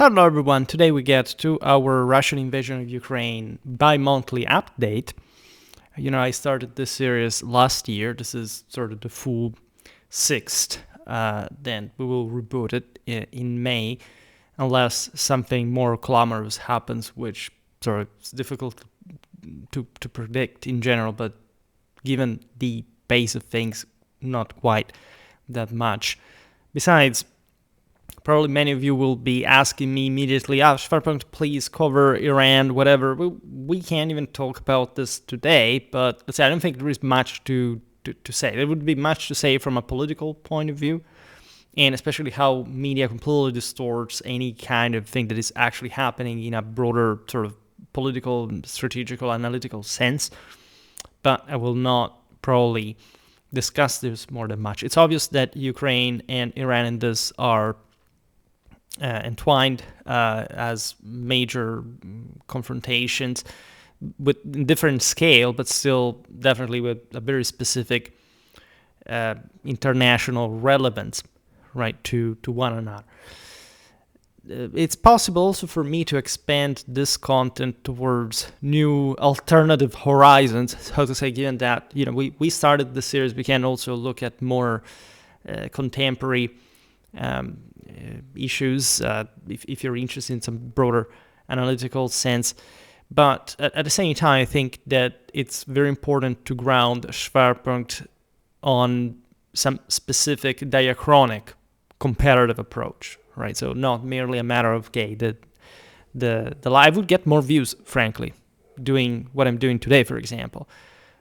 Hello everyone, today we get to our Russian invasion of Ukraine bi-monthly update. I started this series last year. This is sort of the full sixth. Then we will reboot it in May, unless something more glamorous happens, which sort of is difficult to predict in general, but given the pace of things, not quite that much. Besides, probably many of you will be asking me immediately, Schwerpunkt, please cover Iran, whatever. We can't even talk about this today, but let's say I don't think there is much to say. There would be much to say from a political point of view, and especially how media completely distorts any kind of thing that is actually happening in a broader sort of political, strategical, analytical sense. But I will not probably discuss this more than much. It's obvious that Ukraine and Iran in this are entwined as major confrontations with different scale, but still definitely with a very specific international relevance, right, to one another. It's possible also for me to expand this content towards new alternative horizons, how to say, given that we started the series, we can also look at more contemporary issues if you're interested in some broader analytical sense. But at the same time, I think that it's very important to ground Schwerpunkt on some specific diachronic comparative approach, right? So not merely a matter of, okay, the live would get more views, frankly, doing what I'm doing today, for example.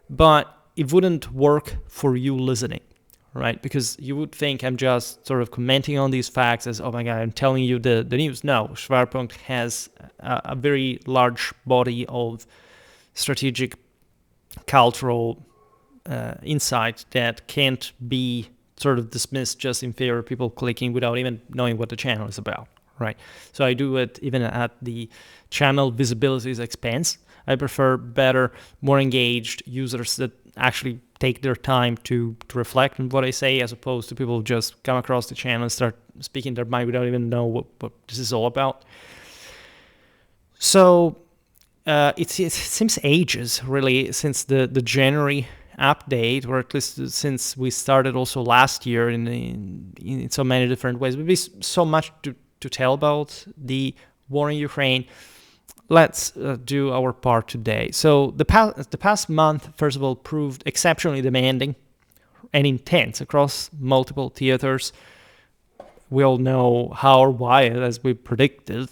But it wouldn't work for you listening, right? Because you would think I'm just sort of commenting on these facts as, oh my God, I'm telling you the news. No, Schwerpunkt has a very large body of strategic, cultural insight that can't be sort of dismissed just in favor of people clicking without even knowing what the channel is about, right? So I do it even at the channel visibility's expense. I prefer better, more engaged users that actually take their time to reflect on what I say, as opposed to people who just come across the channel and start speaking their mind without even know what this is all about. So it seems ages, really, since the January update, or at least since we started also last year in so many different ways. There'll be so much to tell about the war in Ukraine. Let's do our part today. So the past month, first of all, proved exceptionally demanding and intense across multiple theaters. We all know how or why, as we predicted,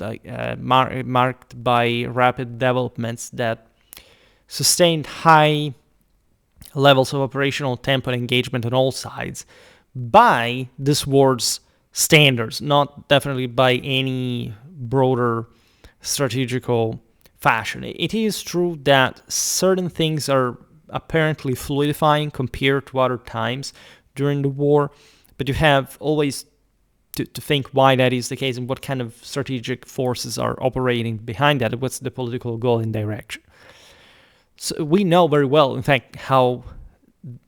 marked by rapid developments that sustained high levels of operational tempo and engagement on all sides by this war's standards, not definitely by any broader strategical fashion. It is true that certain things are apparently fluidifying compared to other times during the war, but you have always to think why that is the case and what kind of strategic forces are operating behind that, what's the political goal and direction. So we know very well, in fact, how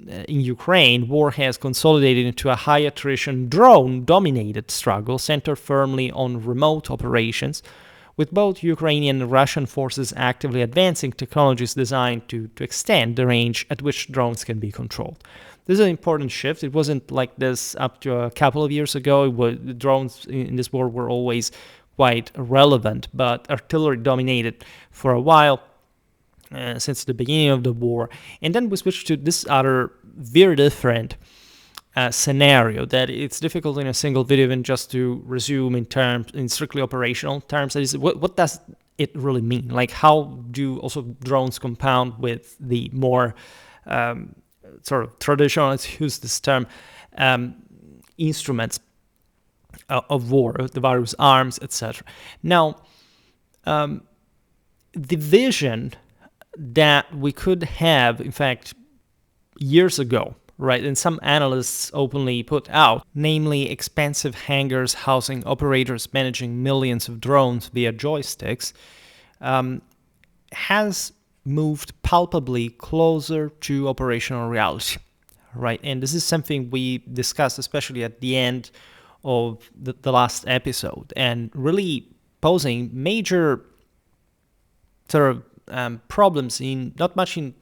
in Ukraine, war has consolidated into a high attrition, drone-dominated struggle centered firmly on remote operations, with both Ukrainian and Russian forces actively advancing technologies designed to extend the range at which drones can be controlled. This is an important shift. It wasn't like this up to a couple of years ago. Drones in this war were always quite relevant, but artillery dominated for a while. Since the beginning of the war. And then we switched to this other very different scenario that it's difficult in a single video even just to resume in strictly operational terms. That is, what does it really mean? Like, how do also drones compound with the more sort of traditional, let's use this term, instruments of war, the various arms, etc. Now, the vision that we could have, in fact, years ago, right, and some analysts openly put out, namely expansive hangars housing operators managing millions of drones via joysticks, has moved palpably closer to operational reality, right? And this is something we discussed, especially at the end of the last episode, and really posing major sort of problems in not much in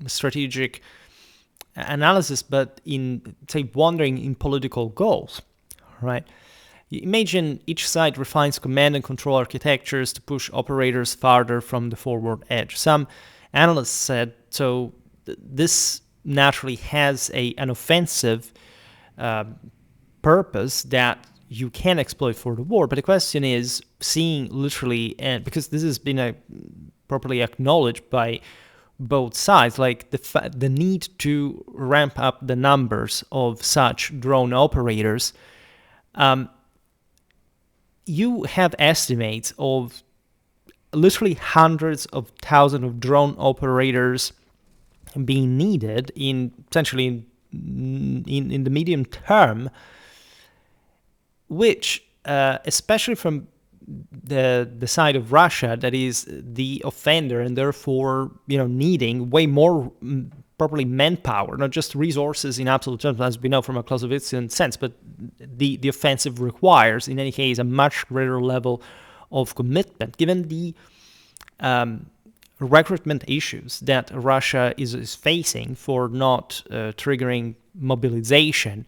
strategic analysis, but in, say, wandering in political goals, right? Imagine each side refines command and control architectures to push operators farther from the forward edge. Some analysts said, so this naturally has an offensive purpose that you can exploit for the war. But the question is, seeing literally, and because this has been properly acknowledged by both sides, like the need to ramp up the numbers of such drone operators. You have estimates of literally hundreds of thousands of drone operators being needed in essentially in the medium term, which especially from the side of Russia, that is the offender, and therefore needing way more properly manpower, not just resources in absolute terms, as we know from a Clausewitzian sense, but the offensive requires, in any case, a much greater level of commitment, given the recruitment issues that Russia is facing for not triggering mobilization.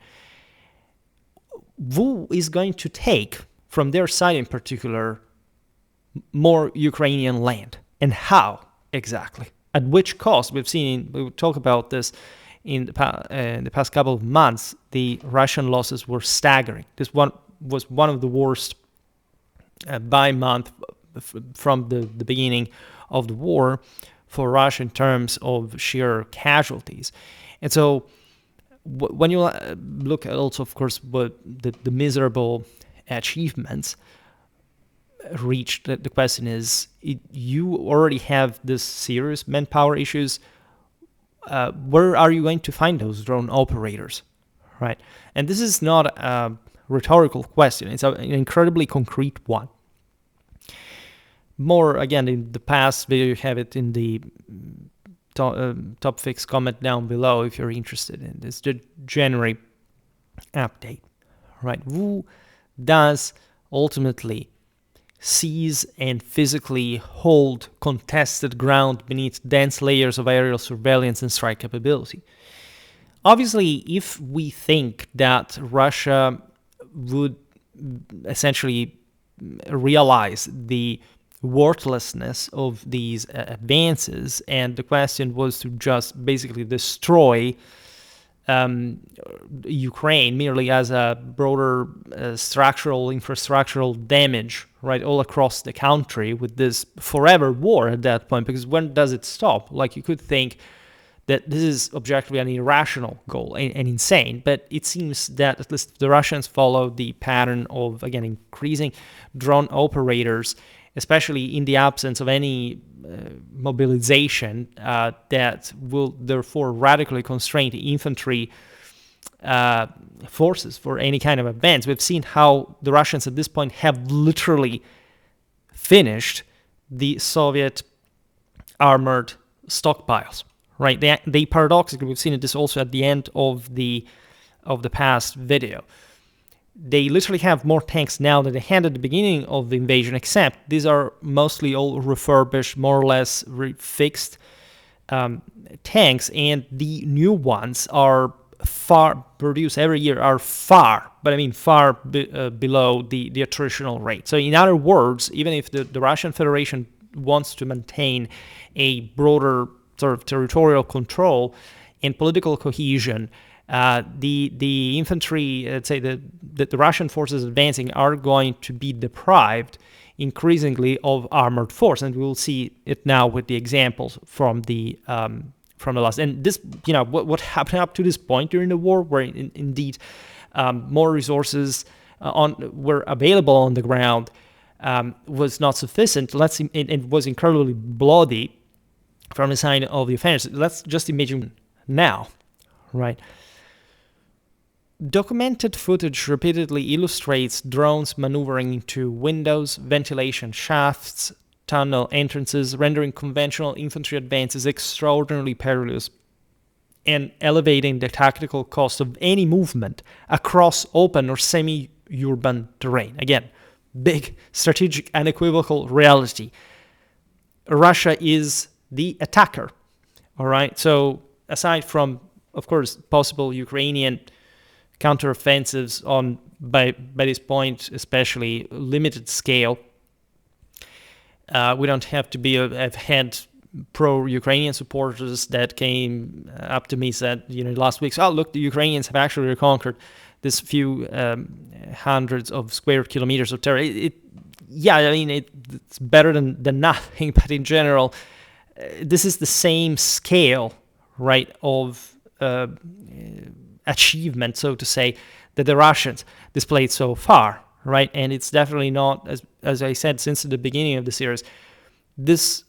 Who is going to take, from their side in particular, more Ukrainian land, and how exactly? At which cost? We will talk about this in the past couple of months. The Russian losses were staggering. This one was one of the worst by month from the beginning of the war for Russia in terms of sheer casualties. And so when you look at also, of course, what the miserable achievements reached, the question is, you already have this serious manpower issues. Where are you going to find those drone operators, right? And this is not a rhetorical question. It's an incredibly concrete one. More, again, in the past video, you have it in the top fix comment down below if you're interested in this. The January update, right? Who does ultimately seize and physically hold contested ground beneath dense layers of aerial surveillance and strike capability? Obviously, if we think that Russia would essentially realize the worthlessness of these advances, and the question was to just basically destroy Ukraine merely as a broader infrastructural damage, right, all across the country with this forever war at that point, because when does it stop? Like, you could think that this is objectively an irrational goal and insane, but it seems that at least the Russians follow the pattern of, again, increasing drone operators, especially in the absence of any mobilization that will therefore radically constrain the infantry forces for any kind of advance. We've seen how the Russians at this point have literally finished the Soviet armored stockpiles, right? They paradoxically, we've seen this also at the end of the past video. They literally have more tanks now than they had at the beginning of the invasion, except these are mostly all refurbished, more or less fixed tanks, and the new ones are produced every year are far below the attritional rate. So in other words, even if the Russian Federation wants to maintain a broader sort of territorial control and political cohesion, the infantry, let's say the Russian forces advancing, are going to be deprived increasingly of armored force, and we will see it now with the examples from the last. And this, what happened up to this point during the war, where indeed more resources were available on the ground, was not sufficient. It was incredibly bloody from the side of the offenders. Let's just imagine now, right? Documented footage repeatedly illustrates drones maneuvering into windows, ventilation shafts, tunnel entrances, rendering conventional infantry advances extraordinarily perilous and elevating the tactical cost of any movement across open or semi-urban terrain. Again, big strategic unequivocal reality. Russia is the attacker. All right. So aside from, of course, possible Ukrainian counteroffensives on by this point, especially limited scale, we don't have to be have had pro-Ukrainian supporters that came up to me said, last week, oh look, the Ukrainians have actually reconquered this few hundreds of square kilometers of territory. It's better than nothing, but in general, this is the same scale, right, of achievement, so to say, that the Russians displayed so far, right? And it's definitely not, as I said since the beginning of the series, this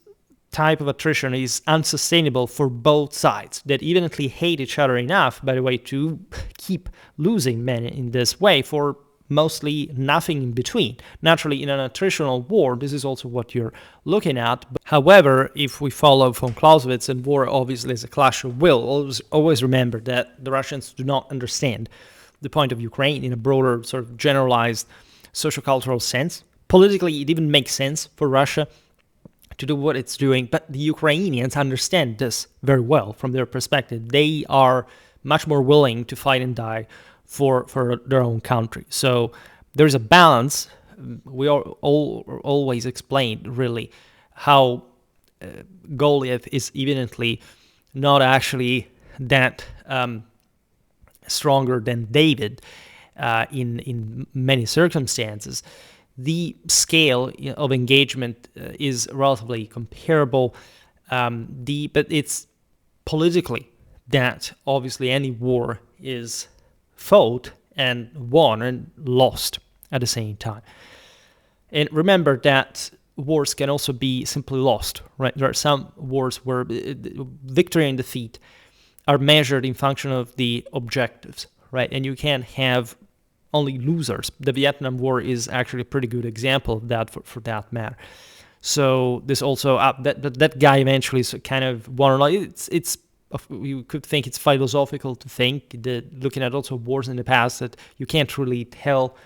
type of attrition is unsustainable for both sides that evidently hate each other enough, by the way, to keep losing men in this way for mostly nothing in between. Naturally, in an attritional war, this is also what you're looking at. However, if we follow von Clausewitz, and war obviously is a clash of will, always remember that the Russians do not understand the point of Ukraine in a broader, sort of generalized sociocultural sense. Politically, it even makes sense for Russia to do what it's doing, but the Ukrainians understand this very well from their perspective. They are much more willing to fight and die for their own country. So there's a balance. We are always explained, really, how Goliath is evidently not actually that stronger than David in many circumstances. The scale of engagement is relatively comparable, but it's politically that obviously any war is fought and won and lost at the same time. And remember that wars can also be simply lost, right? There are some wars where victory and defeat are measured in function of the objectives, right? And you can't have only losers. The Vietnam War is actually a pretty good example of that for that matter. So this also that guy eventually is kind of one. It's you could think it's philosophical to think that looking at also wars in the past that you can't really tell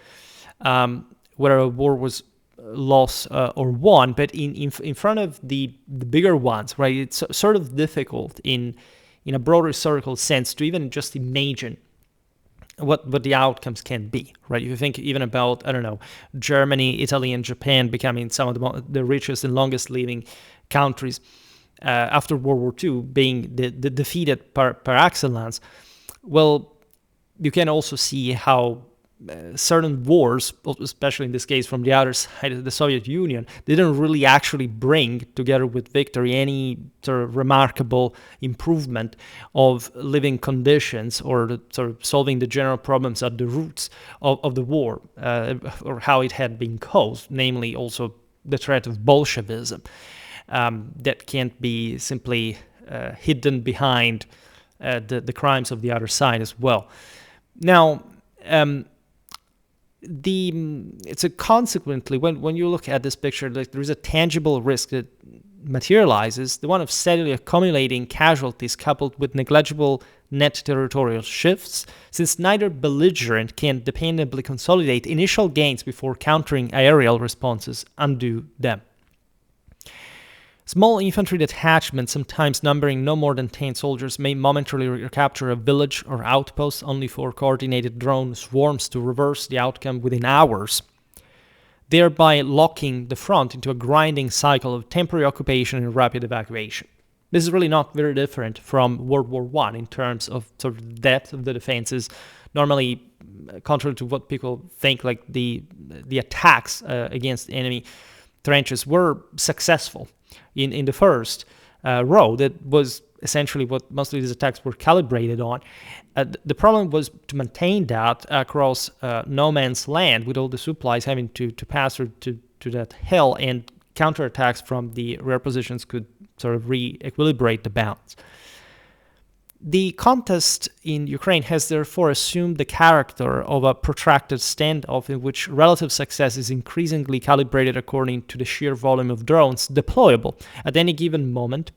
whether a war was lost or won. But in front of the bigger ones, right? It's sort of difficult in a broader historical sense to even just imagine what the outcomes can be, right? If you think even about, I don't know, Germany, Italy, and Japan becoming some of the richest and longest living countries after World War II, being the defeated par excellence, well, you can also see how certain wars, especially in this case from the other side of the Soviet Union, didn't really actually bring, together with victory, any sort of remarkable improvement of living conditions or sort of solving the general problems at the roots of the war, or how it had been caused, namely also the threat of Bolshevism that can't be simply hidden behind the crimes of the other side as well. Now, consequently, when you look at this picture, like, there is a tangible risk that materializes, the one of steadily accumulating casualties coupled with negligible net territorial shifts, since neither belligerent can dependably consolidate initial gains before countering aerial responses undo them. Small infantry detachments, sometimes numbering no more than 10 soldiers, may momentarily recapture a village or outpost, only for coordinated drone swarms to reverse the outcome within hours, thereby locking the front into a grinding cycle of temporary occupation and rapid evacuation. This is really not very different from World War I in terms of sort of depth of the defenses. Normally, contrary to what people think, like the attacks against enemy trenches were successful. In the first row, that was essentially what most of these attacks were calibrated on. The problem was to maintain that across no man's land, with all the supplies having to pass through to that hell, and counterattacks from the rear positions could sort of re-equilibrate the balance. The contest in Ukraine has therefore assumed the character of a protracted standoff in which relative success is increasingly calibrated according to the sheer volume of drones deployable at any given moment,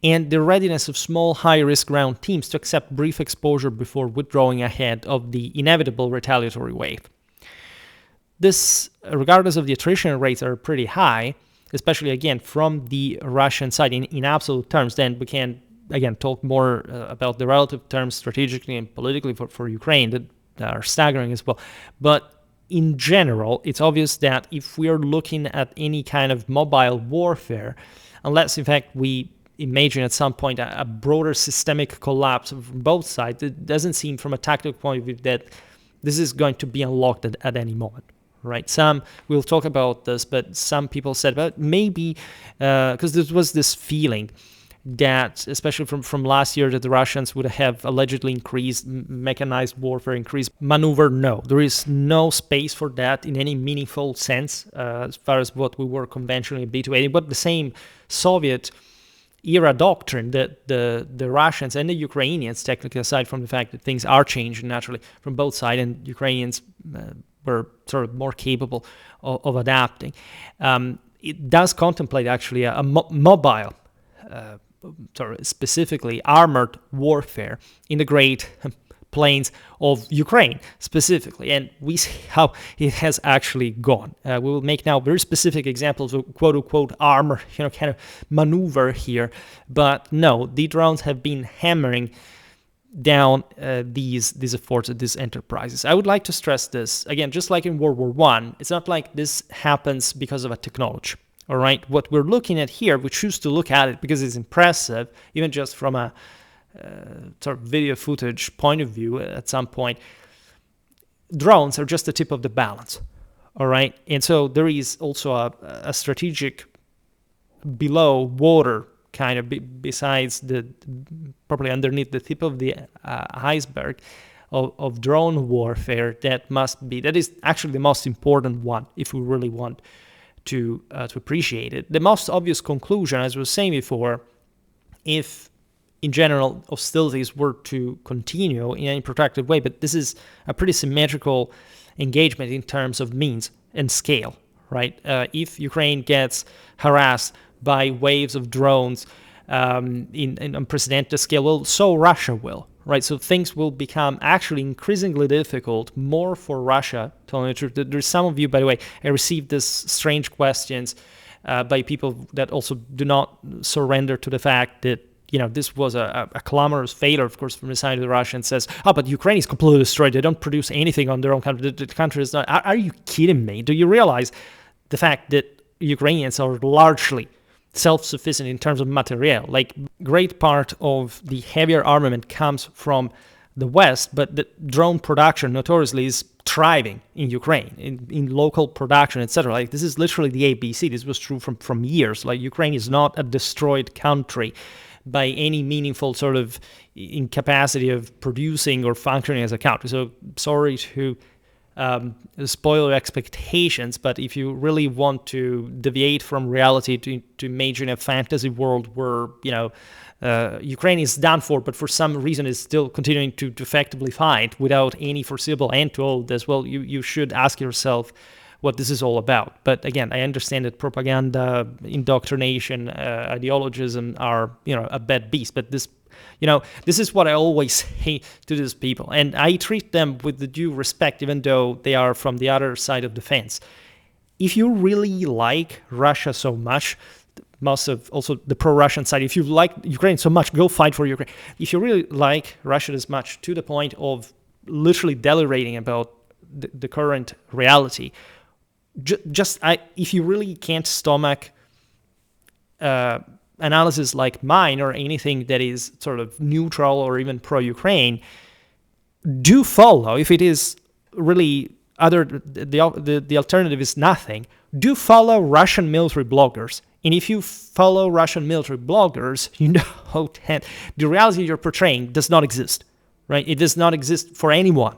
and the readiness of small, high-risk ground teams to accept brief exposure before withdrawing ahead of the inevitable retaliatory wave. this, regardless of the attrition rates, are pretty high, especially again from the Russian side in absolute terms. Then we can again talk more about the relative terms strategically and politically for Ukraine that are staggering as well. But in general, it's obvious that if we are looking at any kind of mobile warfare, unless in fact we imagine at some point a broader systemic collapse from both sides, it doesn't seem from a tactical point of view that this is going to be unlocked at any moment. Right? We'll talk about this, but some people said, but maybe, because there was this feeling that, especially from last year, that the Russians would have allegedly increased mechanized warfare, increased maneuver. No, there is no space for that in any meaningful sense as far as what we were conventionally B280. But the same Soviet era doctrine that the Russians and the Ukrainians, technically aside from the fact that things are changing naturally from both sides, and Ukrainians were sort of more capable of adapting. It does contemplate actually a mobile, specifically armored warfare in the great plains of Ukraine specifically, and we see how it has actually gone. We will make now very specific examples of quote-unquote armor, kind of maneuver here, but no, the drones have been hammering down these efforts, these enterprises. I would like to stress this again, just like in World War I, it's not like this happens because of a technology. All right, what we're looking at here, we choose to look at it because it's impressive, even just from a sort of video footage point of view. At some point, drones are just the tip of the balance. All right, and so there is also a strategic below water kind of besides the probably underneath the tip of the iceberg of drone warfare that is actually the most important one if we really want to appreciate it. The most obvious conclusion, as I was saying before, if in general hostilities were to continue in any protracted way, but this is a pretty symmetrical engagement in terms of means and scale, right? If Ukraine gets harassed by waves of drones in unprecedented scale, well, so Russia will, right? So things will become actually increasingly difficult, more for Russia, telling the truth. There's some of you, by the way, I received these strange questions by people that also do not surrender to the fact that, this was a clamorous failure, of course, from the side of the Russians, says, but Ukraine is completely destroyed. They don't produce anything on their own country. The country is not. Are you kidding me? Do you realize the fact that Ukrainians are largely self-sufficient in terms of material? Like, great part of the heavier armament comes from the West, but the drone production notoriously is thriving in Ukraine, in local production, etc. Like, this is literally the ABC. This was true from years. Like, Ukraine is not a destroyed country by any meaningful sort of incapacity of producing or functioning as a country. So sorry to spoil your expectations, but if you really want to deviate from reality to imagine a fantasy world where Ukraine is done for, but for some reason is still continuing to effectively fight without any foreseeable end to all this, well, you should ask yourself what this is all about. But again, I understand that propaganda, indoctrination, ideologism are a bad beast, but this is what I always say to these people, and I treat them with the due respect, even though they are from the other side of the fence. If you really like Russia so much, most of also the pro-Russian side, if you like Ukraine so much, go fight for Ukraine. If you really like Russia this much, to the point of literally delirating about the current reality, if you really can't stomach analysis like mine or anything that is sort of neutral or even pro-Ukraine, do follow, if it is really the alternative is nothing, do follow Russian military bloggers. And if you follow Russian military bloggers, you know that the reality you're portraying does not exist, right? It does not exist for anyone,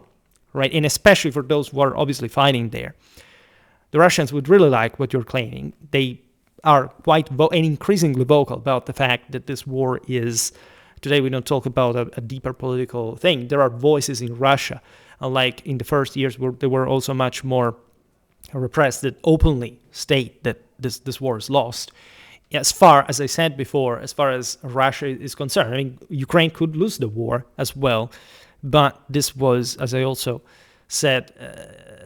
right? And especially for those who are obviously fighting there. The Russians would really like what you're claiming. They are quite and increasingly vocal about the fact that this war is, today we don't talk about a deeper political thing. There are voices in Russia, unlike in the first years where they were also much more repressed, that openly state that this war is lost. As far as I said before, as far as Russia is concerned, Ukraine could lose the war as well, but this was, as I also said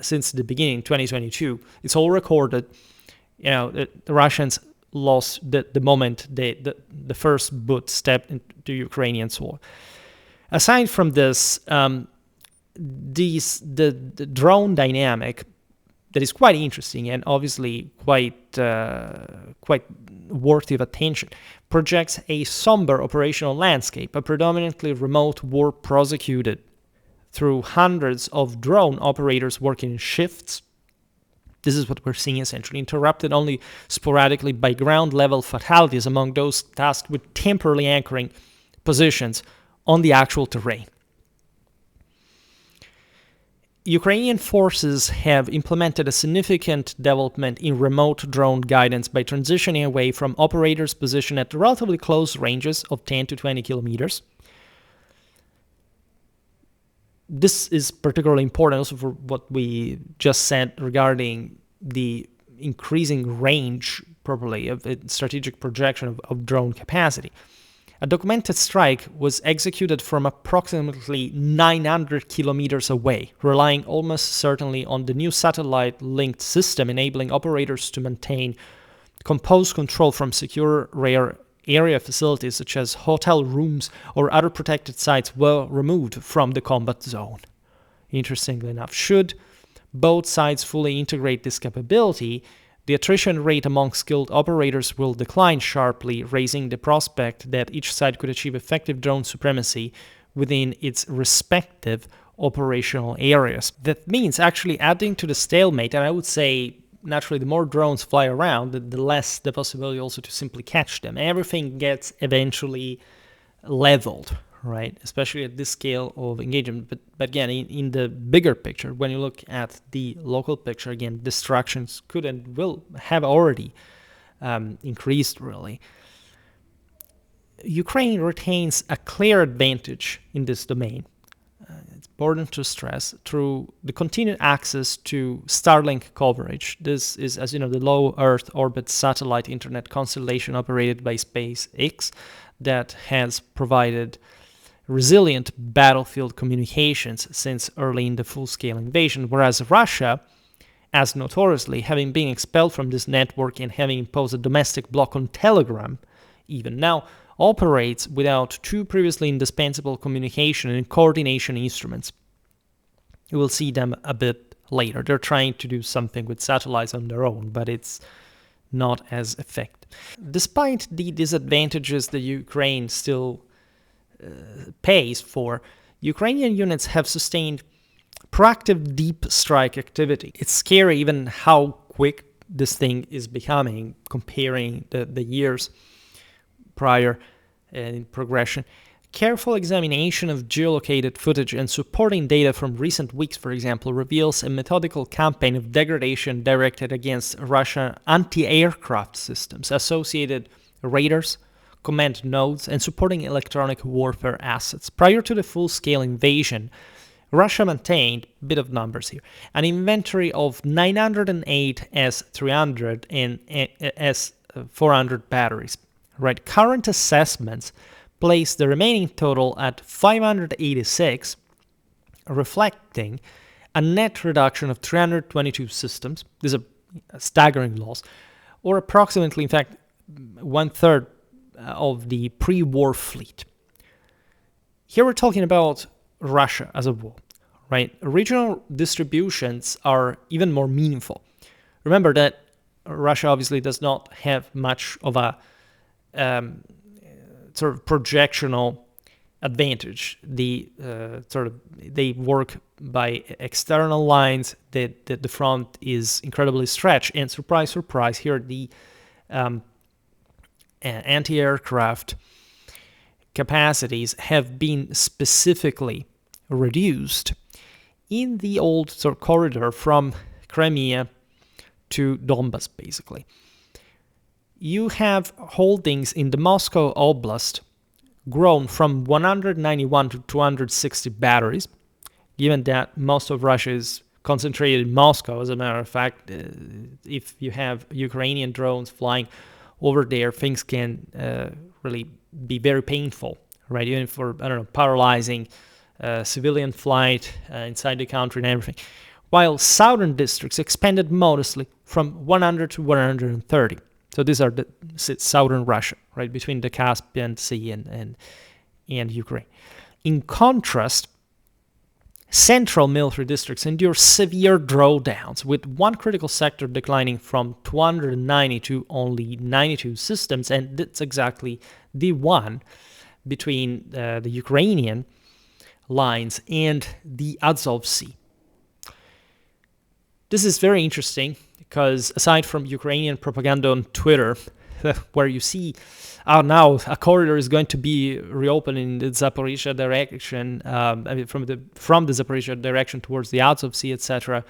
since the beginning, 2022. It's all recorded. The Russians lost the moment the first boot stepped into Ukrainian soil. Aside from this, the drone dynamic that is quite interesting and obviously quite worthy of attention projects a somber operational landscape, a predominantly remote war prosecuted through hundreds of drone operators working in shifts. This is what we're seeing essentially, interrupted only sporadically by ground-level fatalities among those tasked with temporarily anchoring positions on the actual terrain. Ukrainian forces have implemented a significant development in remote drone guidance by transitioning away from operators positioned at relatively close ranges of 10 to 20 kilometers. This is particularly important also for what we just said regarding the increasing range, probably, of strategic projection of drone capacity. A documented strike was executed from approximately 900 kilometers away, relying almost certainly on the new satellite-linked system, enabling operators to maintain composed control from secure rare area facilities such as hotel rooms or other protected sites well removed from the combat zone. Interestingly enough, should both sides fully integrate this capability, the attrition rate among skilled operators will decline sharply, raising the prospect that each side could achieve effective drone supremacy within its respective operational areas. That means actually adding to the stalemate, and I would say naturally the more drones fly around, the less the possibility also to simply catch them. Everything gets eventually leveled, right? Especially at this scale of engagement. But again, in the bigger picture, when you look at the local picture, again, distractions could and will have already increased, really. Ukraine retains a clear advantage in this domain. It's important to stress through the continued access to Starlink coverage. This is, as you know, the low Earth orbit satellite internet constellation operated by SpaceX that has provided resilient battlefield communications since early in the full-scale invasion, whereas Russia, as notoriously having been expelled from this network and having imposed a domestic block on Telegram, even now operates without two previously indispensable communication and coordination instruments. You will see them a bit later. They're trying to do something with satellites on their own, but it's not as effective. Despite the disadvantages that Ukraine still pays for, Ukrainian units have sustained proactive deep strike activity. It's scary even how quick this thing is becoming, comparing the years prior in progression. Careful examination of geolocated footage and supporting data from recent weeks, for example, reveals a methodical campaign of degradation directed against Russian anti-aircraft systems, associated radars, command nodes, and supporting electronic warfare assets. Prior to the full-scale invasion, Russia maintained, bit of numbers here, an inventory of 908 S-300 and S-400 batteries. Right, current assessments place the remaining total at 586, reflecting a net reduction of 322 systems. This is a staggering loss, or approximately, in fact, 1/3 of the pre-war fleet. Here we're talking about Russia as a whole, right? Regional distributions are even more meaningful. Remember that Russia obviously does not have much of a sort of projectional advantage. They work by external lines. That the front is incredibly stretched, and surprise, surprise, here the anti-aircraft capacities have been specifically reduced in the old sort of corridor from Crimea to Donbas, basically. You have holdings in the Moscow Oblast grown from 191 to 260 batteries, given that most of Russia is concentrated in Moscow. As a matter of fact, if you have Ukrainian drones flying over there, things can really be very painful, right? Even for, paralyzing civilian flight inside the country and everything, while southern districts expanded modestly from 100 to 130. So these are the southern Russia, right, between the Caspian Sea and Ukraine. In contrast, central military districts endure severe drawdowns, with one critical sector declining from 290 to only 92 systems, and that's exactly the one between the Ukrainian lines and the Azov Sea. This is very interesting because aside from Ukrainian propaganda on Twitter, where you see, now a corridor is going to be reopened in the Zaporizhia direction, from the Zaporizhia direction towards the Azov Sea, etc.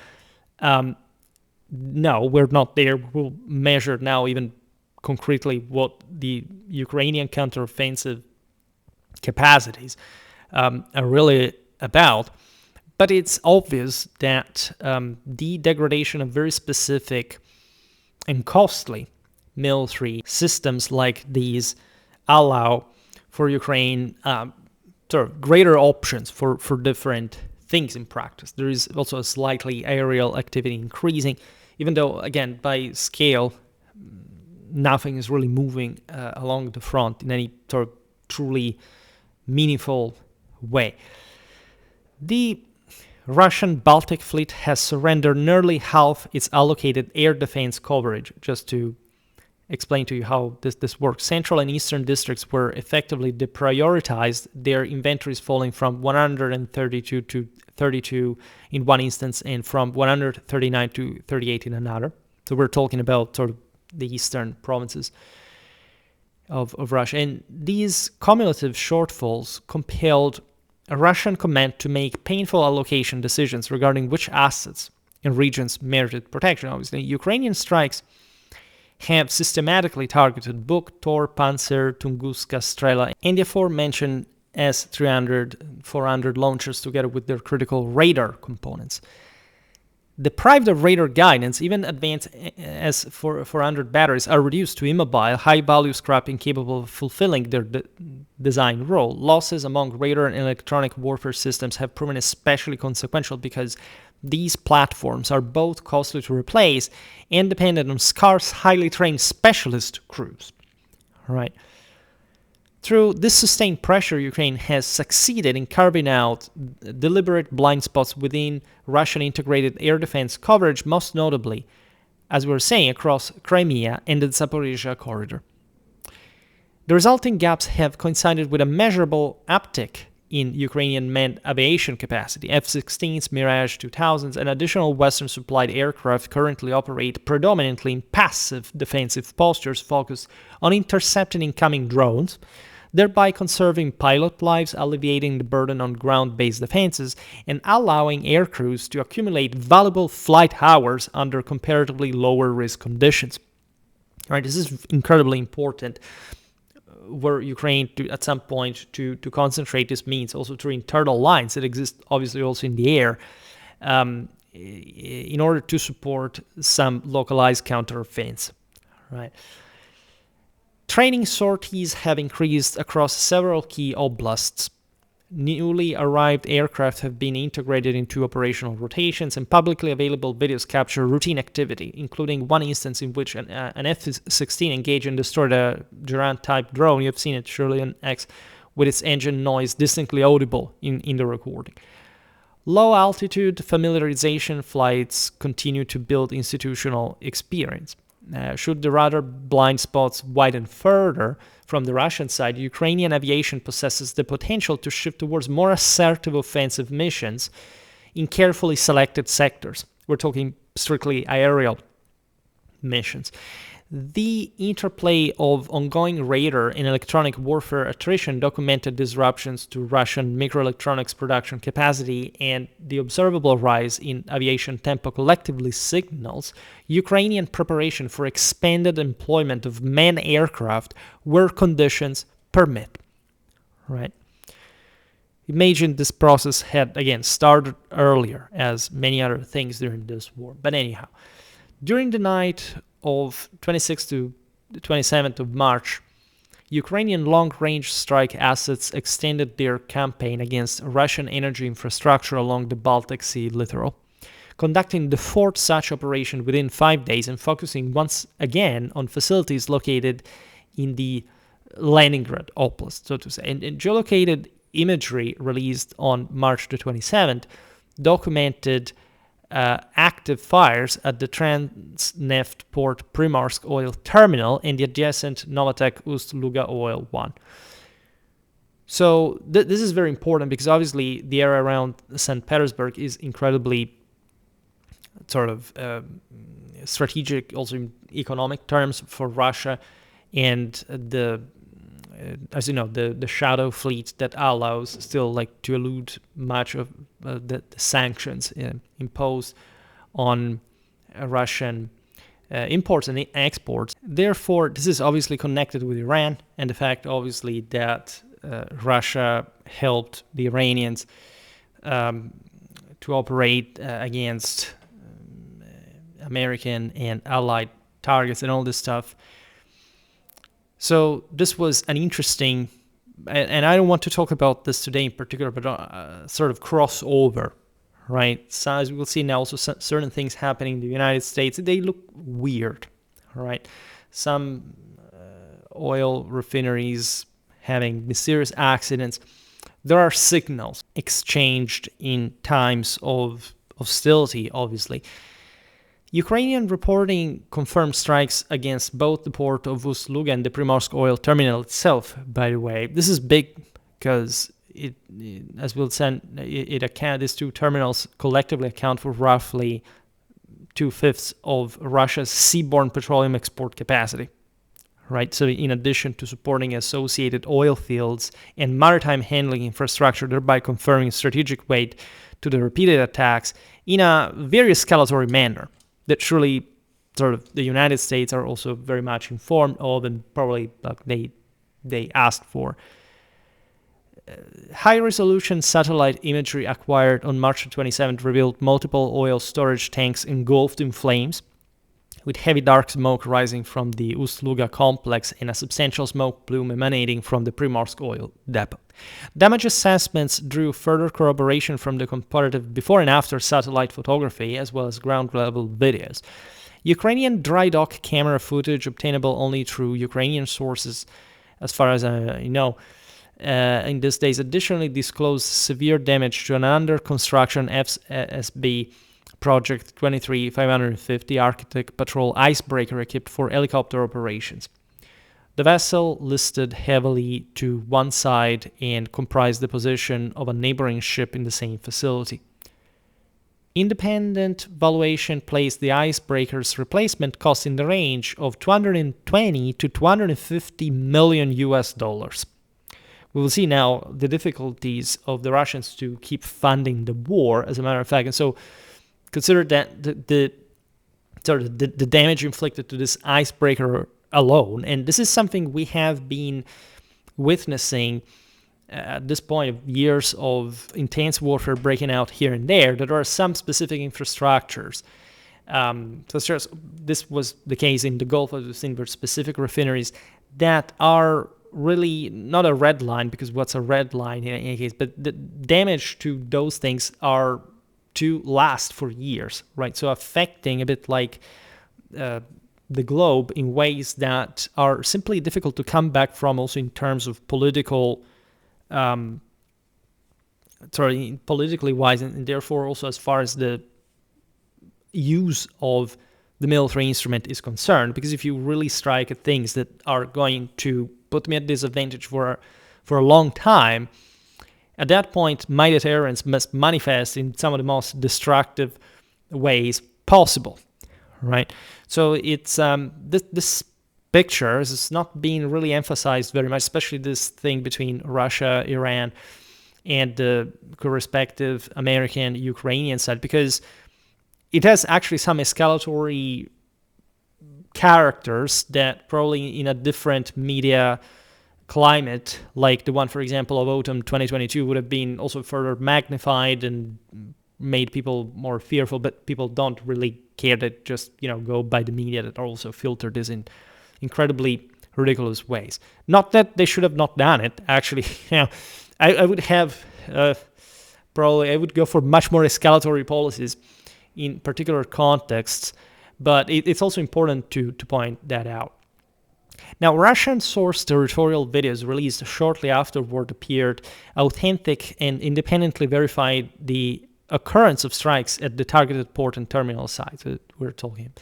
No, we're not there. We'll measure now even concretely what the Ukrainian counteroffensive capacities are really about. But it's obvious that the degradation of very specific and costly military systems like these allow for Ukraine sort of greater options for different things in practice. There is also a slightly aerial activity increasing, even though, again, by scale, nothing is really moving along the front in any sort of truly meaningful way. The Russian Baltic Fleet has surrendered nearly half its allocated air defense coverage. Just to explain to you how this works, central and eastern districts were effectively deprioritized, their inventories falling from 132 to 32 in one instance and from 139 to 38 in another. So we're talking about sort of the eastern provinces of Russia. And these cumulative shortfalls compelled a Russian command to make painful allocation decisions regarding which assets and regions merited protection. Obviously, Ukrainian strikes have systematically targeted Buk, Tor, Panzer, Tunguska, Strela, and the aforementioned S-300, 400 launchers together with their critical radar components. Deprived of radar guidance, even advanced S-400 batteries are reduced to immobile, high-value scrap incapable of fulfilling their design role. Losses among radar and electronic warfare systems have proven especially consequential because these platforms are both costly to replace and dependent on scarce, highly trained specialist crews. All right. Through this sustained pressure, Ukraine has succeeded in carving out deliberate blind spots within Russian integrated air defense coverage, most notably, as we were saying, across Crimea and the Zaporizhia corridor. The resulting gaps have coincided with a measurable uptick in Ukrainian manned aviation capacity. F-16s, Mirage 2000s, and additional Western-supplied aircraft currently operate predominantly in passive defensive postures focused on intercepting incoming drones, thereby conserving pilot lives, alleviating the burden on ground-based defenses, and allowing air crews to accumulate valuable flight hours under comparatively lower risk conditions. All right, this is incredibly important. Were Ukraine to, at some point, to concentrate this means also through internal lines that exist obviously also in the air, in order to support some localized counteroffensive. Right. Training sorties have increased across several key oblasts. Newly arrived aircraft have been integrated into operational rotations, and publicly available videos capture routine activity, including one instance in which an F-16 engaged and destroyed a Durant-type drone. You have seen it surely on X, with its engine noise distinctly audible in the recording. Low-altitude familiarization flights continue to build institutional experience. Should the radar blind spots widen further from the Russian side, Ukrainian aviation possesses the potential to shift towards more assertive offensive missions in carefully selected sectors. We're talking strictly aerial missions. The interplay of ongoing radar and electronic warfare attrition documented disruptions to Russian microelectronics production capacity, and the observable rise in aviation tempo collectively signals Ukrainian preparation for expanded employment of manned aircraft where conditions permit. Right? Imagine this process had, again, started earlier, as many other things during this war. But anyhow, during the night of 26th to the 27th of March, Ukrainian long-range strike assets extended their campaign against Russian energy infrastructure along the Baltic Sea littoral, conducting the fourth such operation within 5 days and focusing once again on facilities located in the Leningrad Oblast, so to say. And geolocated imagery released on March the 27th documented active fires at the Transneft port Primorsk oil terminal and the adjacent Novatek Ust-Luga oil one. So this is very important because obviously the area around St. Petersburg is incredibly sort of strategic, also in economic terms for Russia, and as you know, the shadow fleet that allows still like to elude much of the sanctions imposed on Russian imports and exports. Therefore, this is obviously connected with Iran and the fact, obviously, that Russia helped the Iranians to operate against American and allied targets and all this stuff. So this was an interesting, and I don't want to talk about this today in particular, but sort of crossover, right? So as we will see now, also certain things happening in the United States, they look weird, right? Some oil refineries having mysterious accidents. There are signals exchanged in times of hostility, obviously. Ukrainian reporting confirmed strikes against both the port of Ust-Luga and the Primorsk oil terminal itself, by the way. This is big because as we'll say, these two terminals collectively account for roughly 2/5 of Russia's seaborne petroleum export capacity. Right, so in addition to supporting associated oil fields and maritime handling infrastructure, thereby conferring strategic weight to the repeated attacks in a very escalatory manner that surely sort of the United States are also very much informed of and probably they asked for. High-resolution satellite imagery acquired on March 27th revealed multiple oil storage tanks engulfed in flames, with heavy dark smoke rising from the Ust-Luga complex and a substantial smoke plume emanating from the Primorsk oil depot. Damage assessments drew further corroboration from the comparative before and after satellite photography, as well as ground-level videos. Ukrainian dry dock camera footage, obtainable only through Ukrainian sources, as far as I know, in these days, additionally disclosed severe damage to an under-construction FSB Project 23550 Arctic Patrol icebreaker equipped for helicopter operations. The vessel listed heavily to one side and comprised the position of a neighboring ship in the same facility. Independent valuation placed the icebreaker's replacement cost in the range of 220 to 250 million US dollars. We will see now the difficulties of the Russians to keep funding the war, as a matter of fact. And so consider that the damage inflicted to this icebreaker alone, and this is something we have been witnessing at this point of years of intense warfare breaking out here and there, that there are some specific infrastructures. This was the case in the Gulf of St. specific refineries that are really not a red line, because what's a red line in any case, but the damage to those things are to last for years, right? So affecting a bit like the globe in ways that are simply difficult to come back from, also in terms of politically wise, and therefore also as far as the use of the military instrument is concerned. Because if you really strike at things that are going to put me at disadvantage for a long time, at that point, my deterrence must manifest in some of the most destructive ways possible, right? So it's this picture is not being really emphasized very much, especially this thing between Russia, Iran, and the respective American, Ukrainian side, because it has actually some escalatory characters that probably in a different media climate, like the one, for example, of autumn 2022, would have been also further magnified and made people more fearful, but people don't really care. That just, go by the media that are also filtered this in incredibly ridiculous ways. Not that they should have not done it. Actually, I would have probably I would go for much more escalatory policies in particular contexts, but it's also important to point that out. Now, Russian-sourced territorial videos released shortly afterward appeared authentic and independently verified the occurrence of strikes at the targeted port and terminal sites that we're talking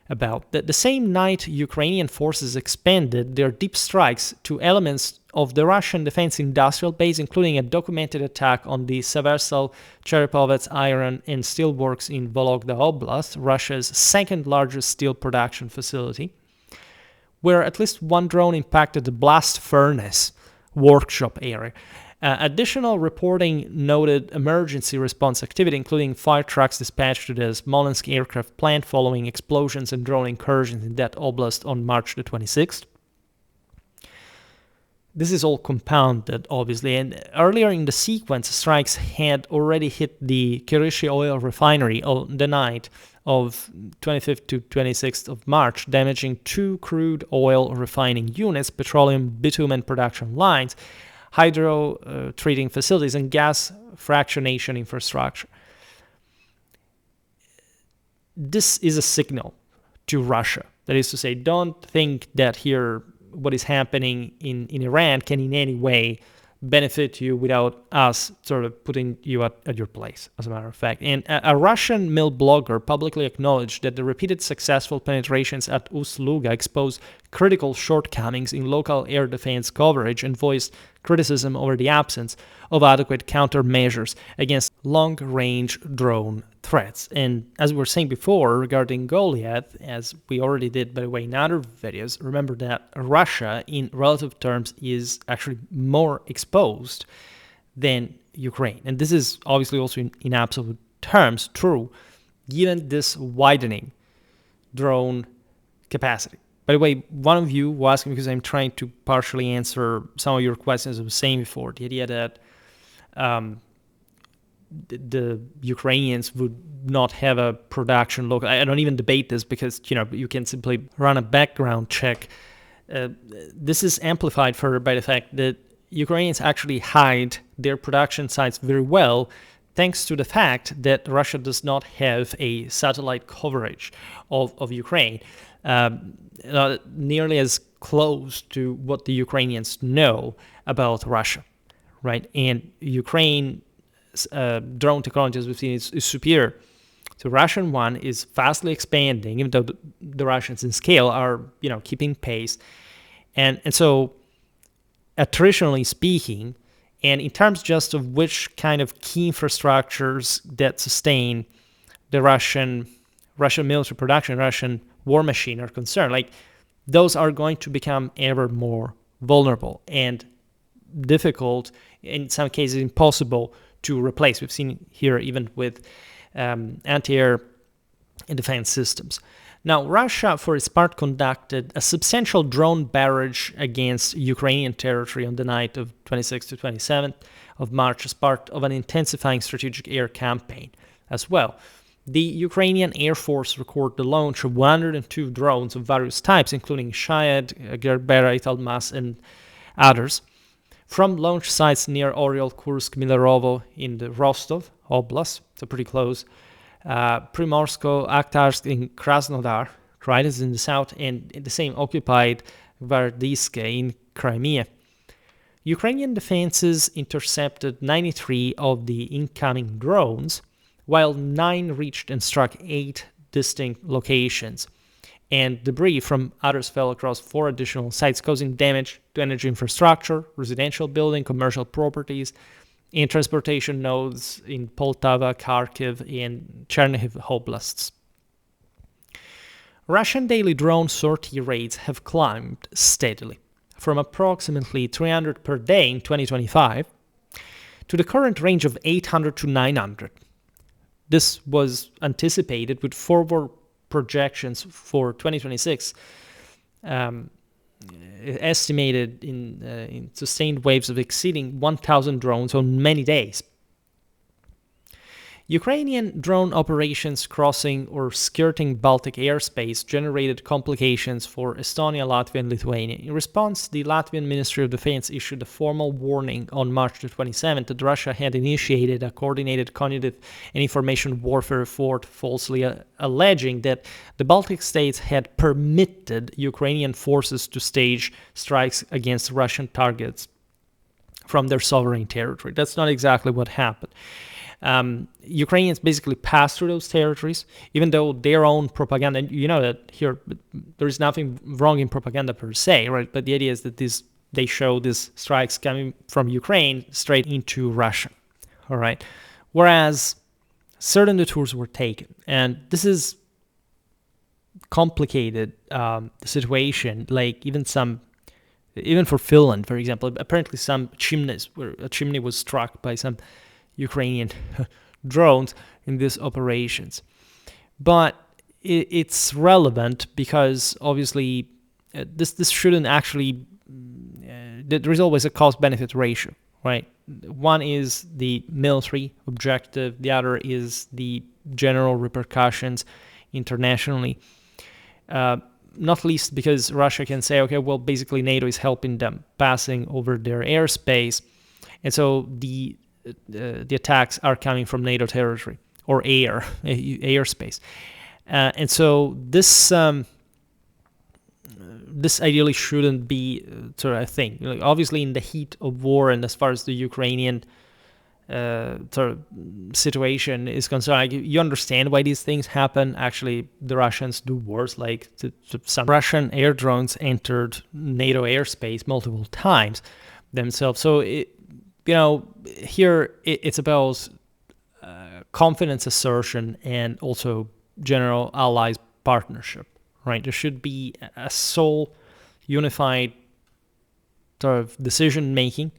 about. The same night, Ukrainian forces expanded their deep strikes to elements of the Russian defense industrial base, including a documented attack on the Severstal Chernipovets iron and steel works in Vologda Oblast, Russia's second largest steel production facility, where at least one drone impacted the blast furnace workshop area. Additional reporting noted emergency response activity, including fire trucks dispatched to the Smolensk aircraft plant following explosions and drone incursions in that oblast on March the 26th. This is all compounded, obviously, and earlier in the sequence, strikes had already hit the Kirishi oil refinery on the night of 25th to 26th of March, damaging 2 crude oil refining units, petroleum bitumen production lines, hydro treating facilities, and gas fractionation infrastructure. This is a signal to Russia. That is to say, don't think that here what is happening in Iran can in any way benefit you without us sort of putting you at your place, as a matter of fact. And a Russian mill blogger publicly acknowledged that the repeated successful penetrations at Ust-Luga exposed critical shortcomings in local air defense coverage and voiced criticism over the absence of adequate countermeasures against long-range drone threats. And as we were saying before regarding Goliath, as we already did, by the way, in other videos, remember that Russia, in relative terms, is actually more exposed than Ukraine. And this is obviously also in absolute terms true, given this widening drone capacity. By the way, one of you was asking, because I'm trying to partially answer some of your questions I was saying before, the idea that the Ukrainians would not have a production local. I don't even debate this because, you can simply run a background check. This is amplified further by the fact that Ukrainians actually hide their production sites very well, thanks to the fact that Russia does not have a satellite coverage of Ukraine, nearly as close to what the Ukrainians know about Russia, right? And Ukraine drone technology, as we've seen, is superior. So Russian one is fastly expanding, even though the Russians in scale are, keeping pace. And so, traditionally speaking, and in terms just of which kind of key infrastructures that sustain the Russian military production, Russian war machine are concerned, like those are going to become ever more vulnerable and difficult, in some cases impossible to replace. We've seen here even with anti-air and defense systems. Now, Russia, for its part, conducted a substantial drone barrage against Ukrainian territory on the night of 26th to 27th of March as part of an intensifying strategic air campaign as well. The Ukrainian Air Force recorded the launch of 102 drones of various types, including Shayed, Gerbera, Italmas, and others, from launch sites near Oriol, Kursk, Milerovo in the Rostov Oblast, so pretty close, Primorsko, Akhtarsk, and Krasnodar, right, is in the south, and the same occupied Vardiske in Crimea. Ukrainian defenses intercepted 93 of the incoming drones, while 9 reached and struck 8 distinct locations, and debris from others fell across 4 additional sites, causing damage to energy infrastructure, residential building, commercial properties, and transportation nodes in Poltava, Kharkiv, and Chernihiv oblasts. Russian daily drone sortie rates have climbed steadily, from approximately 300 per day in 2025 to the current range of 800 to 900. This was anticipated with forward projections for 2026 estimated in sustained waves of exceeding 1,000 drones on many days. Ukrainian drone operations crossing or skirting Baltic airspace generated complications for Estonia, Latvia, and Lithuania. In response, the Latvian Ministry of Defense issued a formal warning on March the 27th that Russia had initiated a coordinated cognitive and information warfare effort, falsely alleging that the Baltic states had permitted Ukrainian forces to stage strikes against Russian targets from their sovereign territory. That's not exactly what happened. Ukrainians basically passed through those territories, even though their own propaganda, and you know that here there is nothing wrong in propaganda per se, right? But the idea is that they show these strikes coming from Ukraine straight into Russia, all right? Whereas certain detours were taken, and this is complicated the situation. Like even for Finland, for example, apparently some chimneys, where a chimney was struck by some Ukrainian drones in these operations. But it's relevant because obviously this shouldn't actually, there is always a cost-benefit ratio, right? One is the military objective, the other is the general repercussions internationally. Not least because Russia can say, okay, well, basically NATO is helping them passing over their airspace, and so the attacks are coming from NATO territory or airspace, and so this ideally shouldn't be sort of a thing. Like, obviously, in the heat of war, and as far as the Ukrainian sort of situation is concerned, like, you understand why these things happen. Actually, the Russians do worse. Like some Russian air drones entered NATO airspace multiple times themselves. So here it's about confidence assertion and also general allies partnership, right? There should be a sole unified sort of decision making.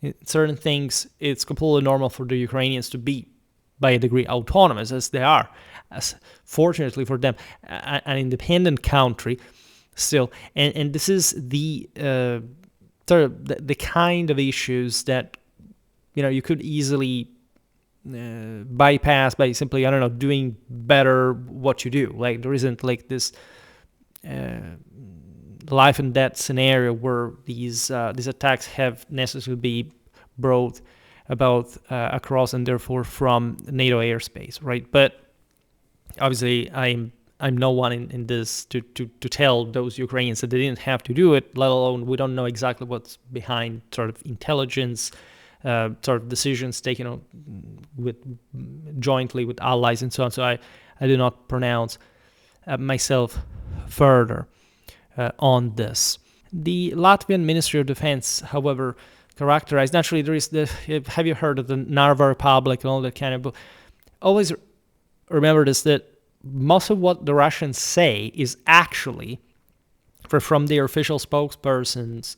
In certain things, it's completely normal for the Ukrainians to be, by a degree, autonomous, as they are, as fortunately for them, an independent country still. And this is the sort of the kind of issues that you could easily bypass by simply, doing better what you do. Like, there isn't like this life and death scenario where these attacks have necessarily be brought about across and therefore from NATO airspace, right? But obviously, I'm no one in this to tell those Ukrainians that they didn't have to do it. Let alone, we don't know exactly what's behind sort of intelligence, sort of decisions taken jointly with allies and so on. So I do not pronounce myself further on this. The Latvian Ministry of Defense, however, characterized, naturally there is have you heard of the Narva Republic and all that kind of, but always remember this, that most of what the Russians say is actually from their official spokespersons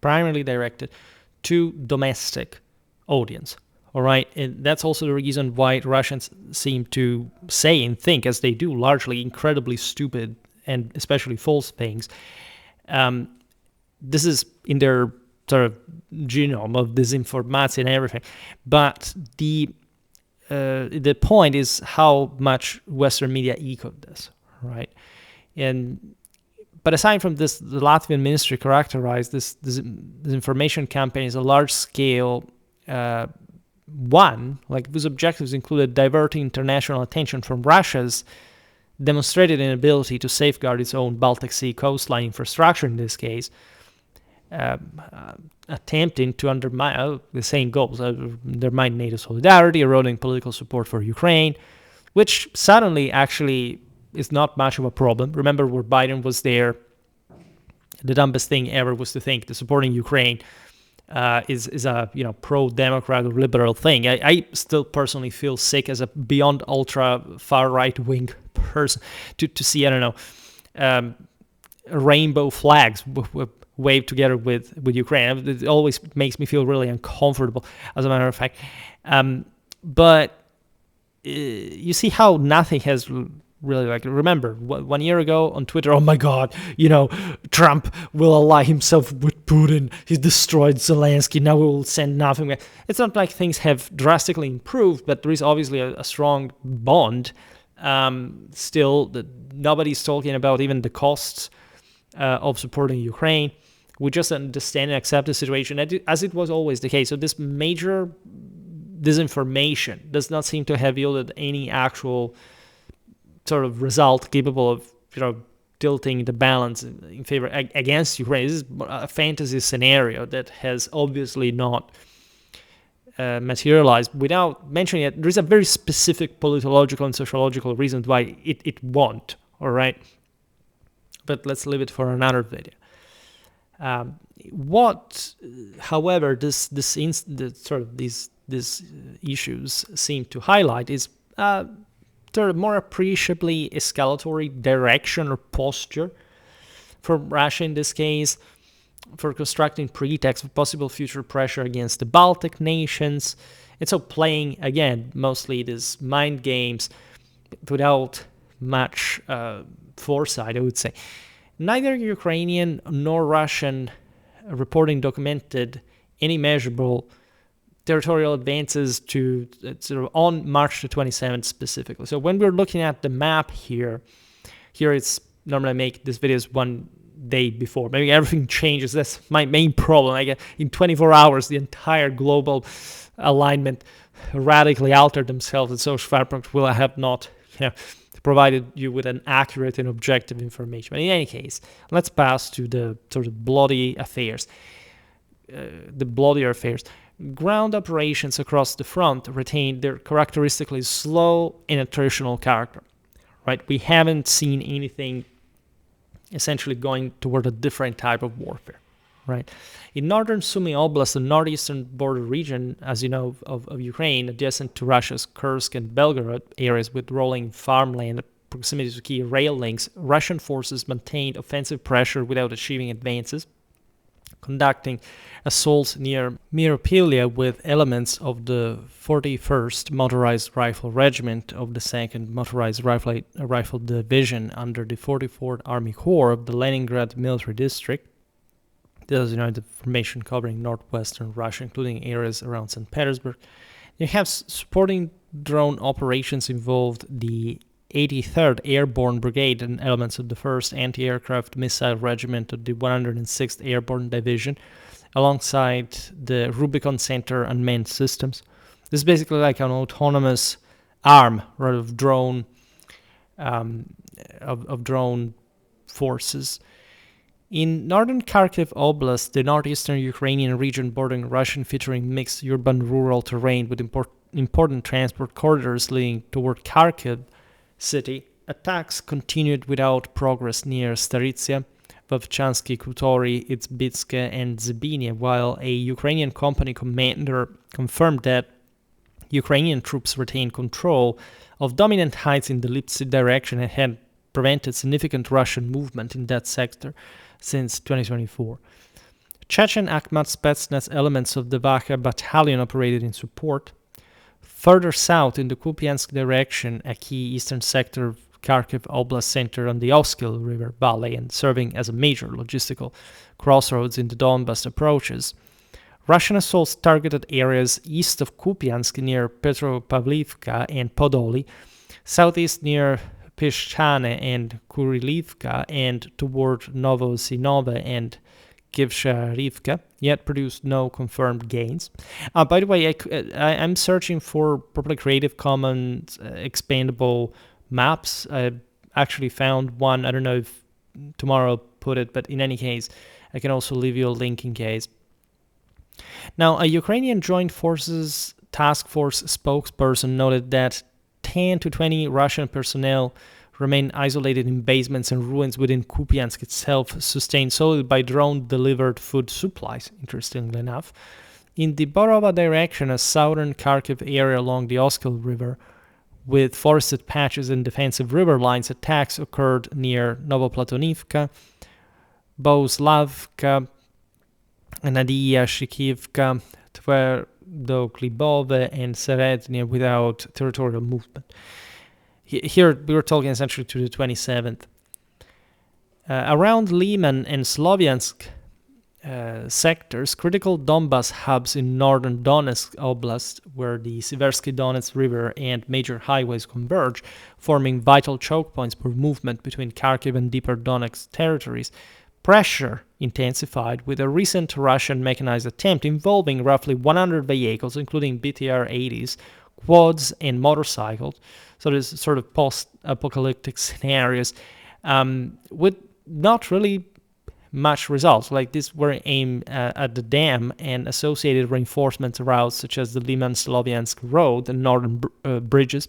primarily directed to domestic audience. All right, and that's also the reason why Russians seem to say and think, as they do, largely incredibly stupid and especially false things. This is in their sort of genome of disinformation and everything. But the point is how much Western media echoed this, right? But aside from this, the Latvian ministry characterized this information campaign as a large-scale one, like whose objectives included diverting international attention from Russia's demonstrated inability to safeguard its own Baltic Sea coastline infrastructure in this case, attempting to undermine the same goals, undermine NATO solidarity, eroding political support for Ukraine, which suddenly actually is not much of a problem. Remember, where Biden was there, the dumbest thing ever was to think that supporting Ukraine is a pro-democrat or liberal thing. I still personally feel sick as a beyond ultra far right wing person to see, I don't know, rainbow flags waved together with Ukraine. It always makes me feel really uncomfortable, as a matter of fact. But you see how nothing has really like, remember 1 year ago on Twitter, oh my God, Trump will ally himself with Putin. He destroyed Zelensky. Now we will send nothing back. It's not like things have drastically improved, but there is obviously a strong bond. Still, nobody's talking about even the costs of supporting Ukraine. We just understand and accept the situation as it was always the case. So this major disinformation does not seem to have yielded any actual sort of result capable of tilting the balance in favor against Ukraine. This is a fantasy scenario that has obviously not materialized. Without mentioning it, there is a very specific politological and sociological reason why it won't. All right, but let's leave it for another video. However, these issues seem to highlight is sort of more appreciably escalatory direction or posture from Russia in this case, for constructing pretext of possible future pressure against the Baltic nations. And so playing, again, mostly these mind games without much foresight, I would say. Neither Ukrainian nor Russian reporting documented any measurable territorial advances to sort of on March the 27th specifically. So when we're looking at the map here it's normally I make these videos 1 day before. Maybe everything changes. That's my main problem. I get in 24 hours the entire global alignment radically altered themselves, and so Schwerpunkt will have not provided you with an accurate and objective information. But in any case, let's pass to the sort of bloody affairs. The bloodier affairs. Ground operations across the front retained their characteristically slow and attritional character. Right? We haven't seen anything essentially going toward a different type of warfare. Right? In northern Sumy Oblast, the northeastern border region, as you know, of Ukraine, adjacent to Russia's Kursk and Belgorod areas with rolling farmland at proximity to key rail links, Russian forces maintained offensive pressure without achieving advances, conducting assaults near Myropilya with elements of the 41st Motorized Rifle Regiment of the 2nd Motorized Rifle Division under the 44th Army Corps of the Leningrad Military District. This is, the formation covering northwestern Russia, including areas around St. Petersburg. You have supporting drone operations involved the 83rd Airborne Brigade and elements of the 1st Anti-Aircraft Missile Regiment of the 106th Airborne Division, alongside the Rubicon Center Unmanned Systems. This is basically like an autonomous arm, right, of drone forces. In northern Kharkiv Oblast, the northeastern Ukrainian region bordering Russian, featuring mixed urban-rural terrain with important transport corridors leading toward Kharkiv city, attacks continued without progress near Staritsia, Vovchansky, Kutory, Izbitske, and Zbynie, while a Ukrainian company commander confirmed that Ukrainian troops retained control of dominant heights in the Lipsy direction and had prevented significant Russian movement in that sector since 2024. Chechen Akhmat Spetsnaz elements of the Vakha battalion operated in support. Further south in the Kupiansk direction, a key eastern sector of Kharkiv Oblast center on the Oskil River Valley and serving as a major logistical crossroads in the Donbas approaches, Russian assaults targeted areas east of Kupiansk near Petropavlivka and Podoli, southeast near Pishchane and Kurilivka, and toward Novosinove and Kivsharivka, yet produced no confirmed gains. By the way, I'm searching for properly Creative Commons expandable maps. I actually found one. I don't know if tomorrow I'll put it, but in any case, I can also leave you a link in case. Now, a Ukrainian Joint Forces Task Force spokesperson noted that 10 to 20 Russian personnel remain isolated in basements and ruins within Kupiansk itself, sustained solely by drone-delivered food supplies, interestingly enough. In the Borova direction, a southern Kharkiv area along the Oskil River, with forested patches and defensive river lines, attacks occurred near Novoplatonivka, Bouslavka, Nadia Shikivka, Tverdokhlibove, and Serednia without territorial movement. here we were talking essentially to the 27th. Around Liman and Sloviansk sectors, critical Donbas hubs in northern Donetsk Oblast, where the Siversky Donets River and major highways converge, forming vital choke points for movement between Kharkiv and deeper Donetsk territories. Pressure intensified with a recent Russian mechanized attempt involving roughly 100 vehicles, including BTR-80s, quads, and motorcycles. So there's sort of post-apocalyptic scenarios with not really much results. Like these were aimed at the dam and associated reinforcement routes such as the Liman-Sloviansk Road and northern bridges.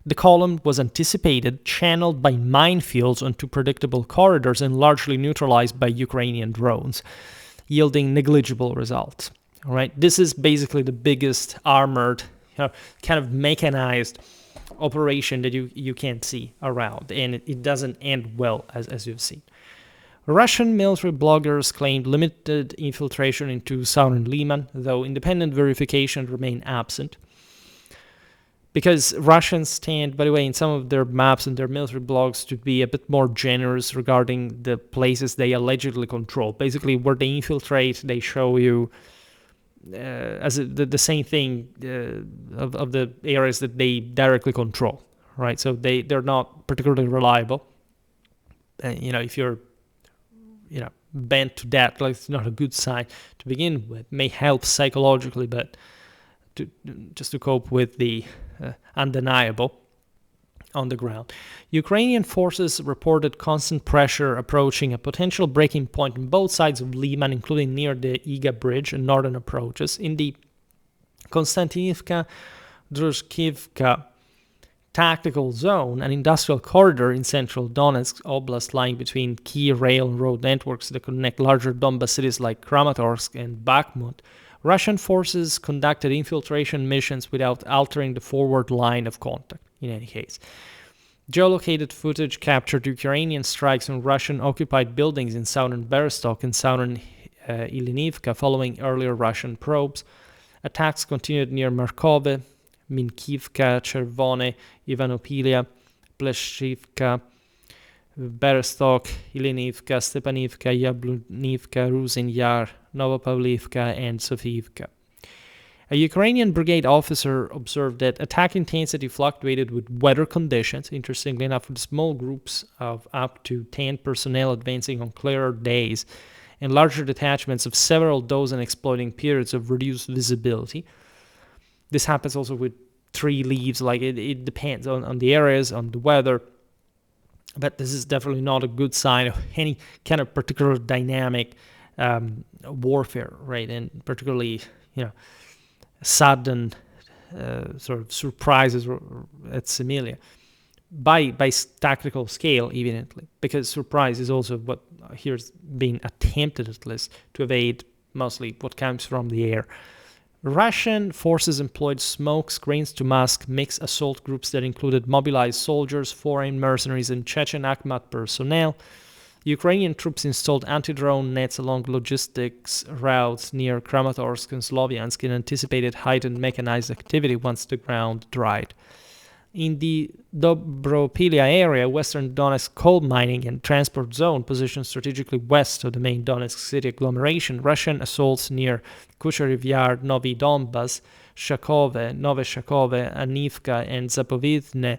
The column was anticipated, channeled by minefields onto predictable corridors, and largely neutralized by Ukrainian drones, yielding negligible results. All right, this is basically the biggest armored, kind of mechanized operation that you can see around, and it doesn't end well, as you've seen. Russian military bloggers claimed limited infiltration into southern Liman, though independent verification remained absent. Because Russians tend, by the way, in some of their maps and their military blogs to be a bit more generous regarding the places they allegedly control. Basically, where they infiltrate, they show you as the same thing of the areas that they directly control, right? So they're not particularly reliable. If you're bent to that, like, it's not a good sign to begin with. May help psychologically, but just to cope with the undeniable on the ground. Ukrainian forces reported constant pressure approaching a potential breaking point on both sides of Liman, including near the Iga Bridge and northern approaches. In the Konstantinivka-Drushkivka tactical zone, an industrial corridor in central Donetsk Oblast lying between key rail and road networks that connect larger Donbas cities like Kramatorsk and Bakhmut, Russian forces conducted infiltration missions without altering the forward line of contact, in any case. Geolocated footage captured Ukrainian strikes on Russian-occupied buildings in southern Bereztok and southern Ilinivka following earlier Russian probes. Attacks continued near Markove, Minkivka, Chervone, Ivanopilia, Pleshivka, Bereztok, Ilinivka, Stepanivka, Yablunivka, Ruzin Yar, Novopavlivka, and Sofiivka. A Ukrainian brigade officer observed that attack intensity fluctuated with weather conditions, interestingly enough, with small groups of up to 10 personnel advancing on clearer days and larger detachments of several dozen exploiting periods of reduced visibility. This happens also with tree leaves, like it depends on the areas, on the weather. But this is definitely not a good sign of any kind of particular dynamic warfare, right? And particularly, sudden sort of surprises at Semilia by tactical scale, evidently, because surprise is also what here's being attempted, at least, to evade mostly what comes from the air. Russian forces employed smoke screens to mask mixed assault groups that included mobilized soldiers, foreign mercenaries, and Chechen Akhmat personnel. Ukrainian troops installed anti-drone nets along logistics routes near Kramatorsk and Sloviansk and anticipated heightened mechanized activity once the ground dried. In the Dobropilia area, western Donetsk coal mining and transport zone positioned strategically west of the main Donetsk city agglomeration, Russian assaults near Kucherev Yar, Novi Donbas, Shakove, Nove Shakove, Anivka, and Zapovidne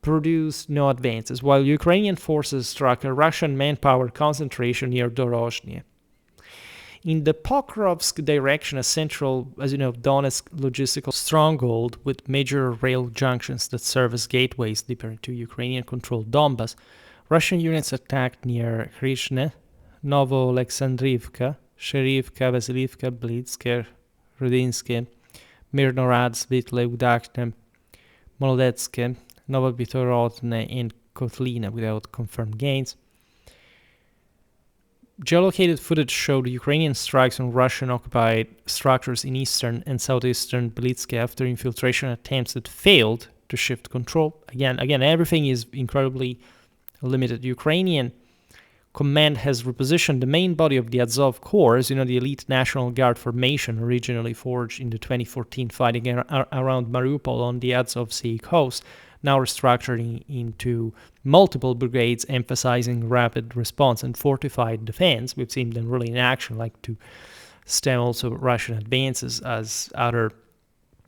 produced no advances, while Ukrainian forces struck a Russian manpower concentration near Dorozhny. In the Pokrovsk direction, a central, Donetsk logistical stronghold with major rail junctions that serve as gateways deeper into Ukrainian-controlled Donbas, Russian units attacked near Krishne, Novo-Alexandrivka, Sherivka, Vasilivka, Blitske, Rudinske, Mirnorad, Svitle, Udakne, Molodetske, Novobytorodne, and Kotlina without confirmed gains. Geolocated footage showed Ukrainian strikes on Russian-occupied structures in eastern and southeastern Belitsk after infiltration attempts that failed to shift control. Again, everything is incredibly limited. Ukrainian command has repositioned the main body of the Azov Corps, the elite National Guard formation originally forged in the 2014 fighting around Mariupol on the Azov Sea coast, now restructuring into multiple brigades, emphasizing rapid response and fortified defense. We've seen them really in action, like to stem also Russian advances as other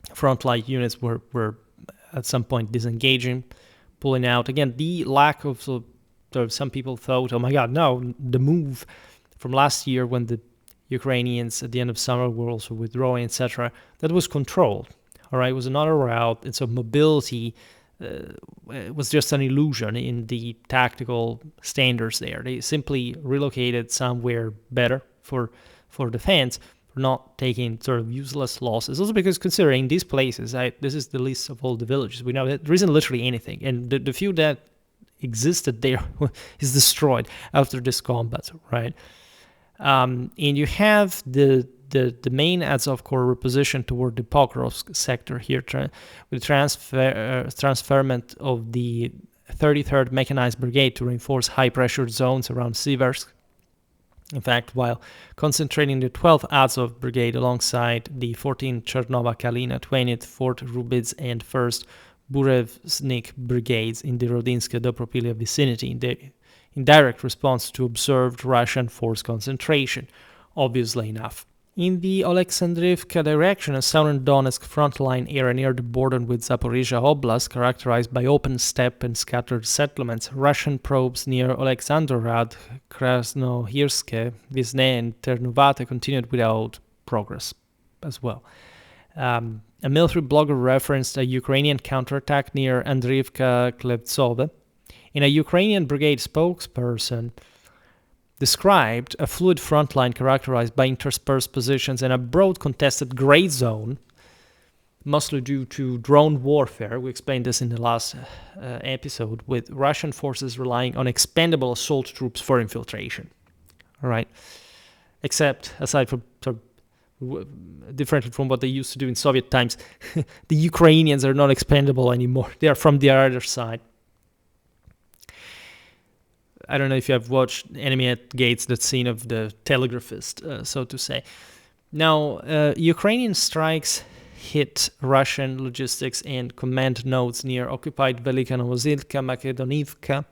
frontline units were at some point disengaging, pulling out. Again, the lack of, some people thought, oh my God, no, the move from last year when the Ukrainians at the end of summer were also withdrawing, etc., that was controlled. All right, it was another route, and so mobility was just an illusion in the tactical standards there. They simply relocated somewhere better for defense, for not taking sort of useless losses. Also because considering these places, this is the least of all the villages. We know that there isn't literally anything, and the few that existed there is destroyed after this combat, right? And you have the main Azov Corps repositioned toward the Pokrovsk sector here, with transferment of the 33rd Mechanized Brigade to reinforce high-pressure zones around Siversk. In fact, while concentrating the 12th Azov Brigade alongside the 14th Chernova Kalina, 20th 4th Rubidz, and 1st Burevnik Brigades in the Rodinska-Dobropilia vicinity in direct response to observed Russian force concentration, obviously enough. In the Alexandrivka direction, a southern Donetsk frontline area near the border with Zaporizhia Oblast, characterized by open steppe and scattered settlements, Russian probes near Alexandrorad, Krasnohirske, Visne, and Ternuvate continued without progress as well. A military blogger referenced a Ukrainian counterattack near Andriivka Klevtsove. In a Ukrainian brigade spokesperson described a fluid front line characterized by interspersed positions and a broad contested gray zone, mostly due to drone warfare. We explained this in the last episode, with Russian forces relying on expendable assault troops for infiltration. All right. Except, aside from differently from what they used to do in Soviet times, the Ukrainians are not expendable anymore. They are from the other side. I don't know if you have watched Enemy at Gates, that scene of the telegraphist, so to say. Now, Ukrainian strikes hit Russian logistics and command nodes near occupied Velika Novosilka, Makedonivka,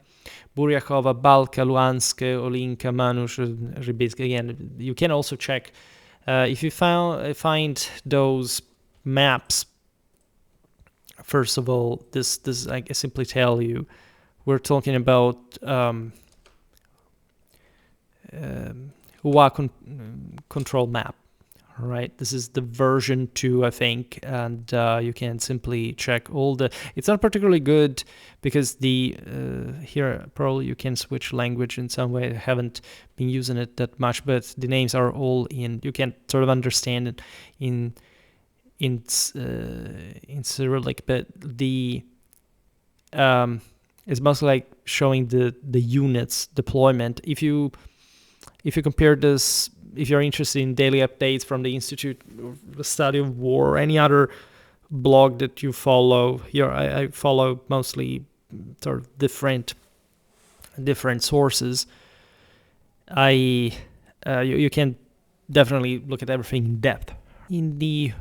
Buryakova, Balka, Luhansk, Olinka, Manush, Rybitsk. Again, you can also check if you find those maps. First of all, this I simply tell you, we're talking about UA control map. All right, this is the version 2, I think, and you can simply check all the. It's not particularly good because the here probably you can switch language in some way. I haven't been using it that much, but the names are all in. You can sort of understand it in Cyrillic, but the it's mostly like showing the units deployment. If you compare this, if you're interested in daily updates from the Institute of the Study of War or any other blog that you follow, here I follow mostly sort of different sources. You can definitely look at everything in depth. In the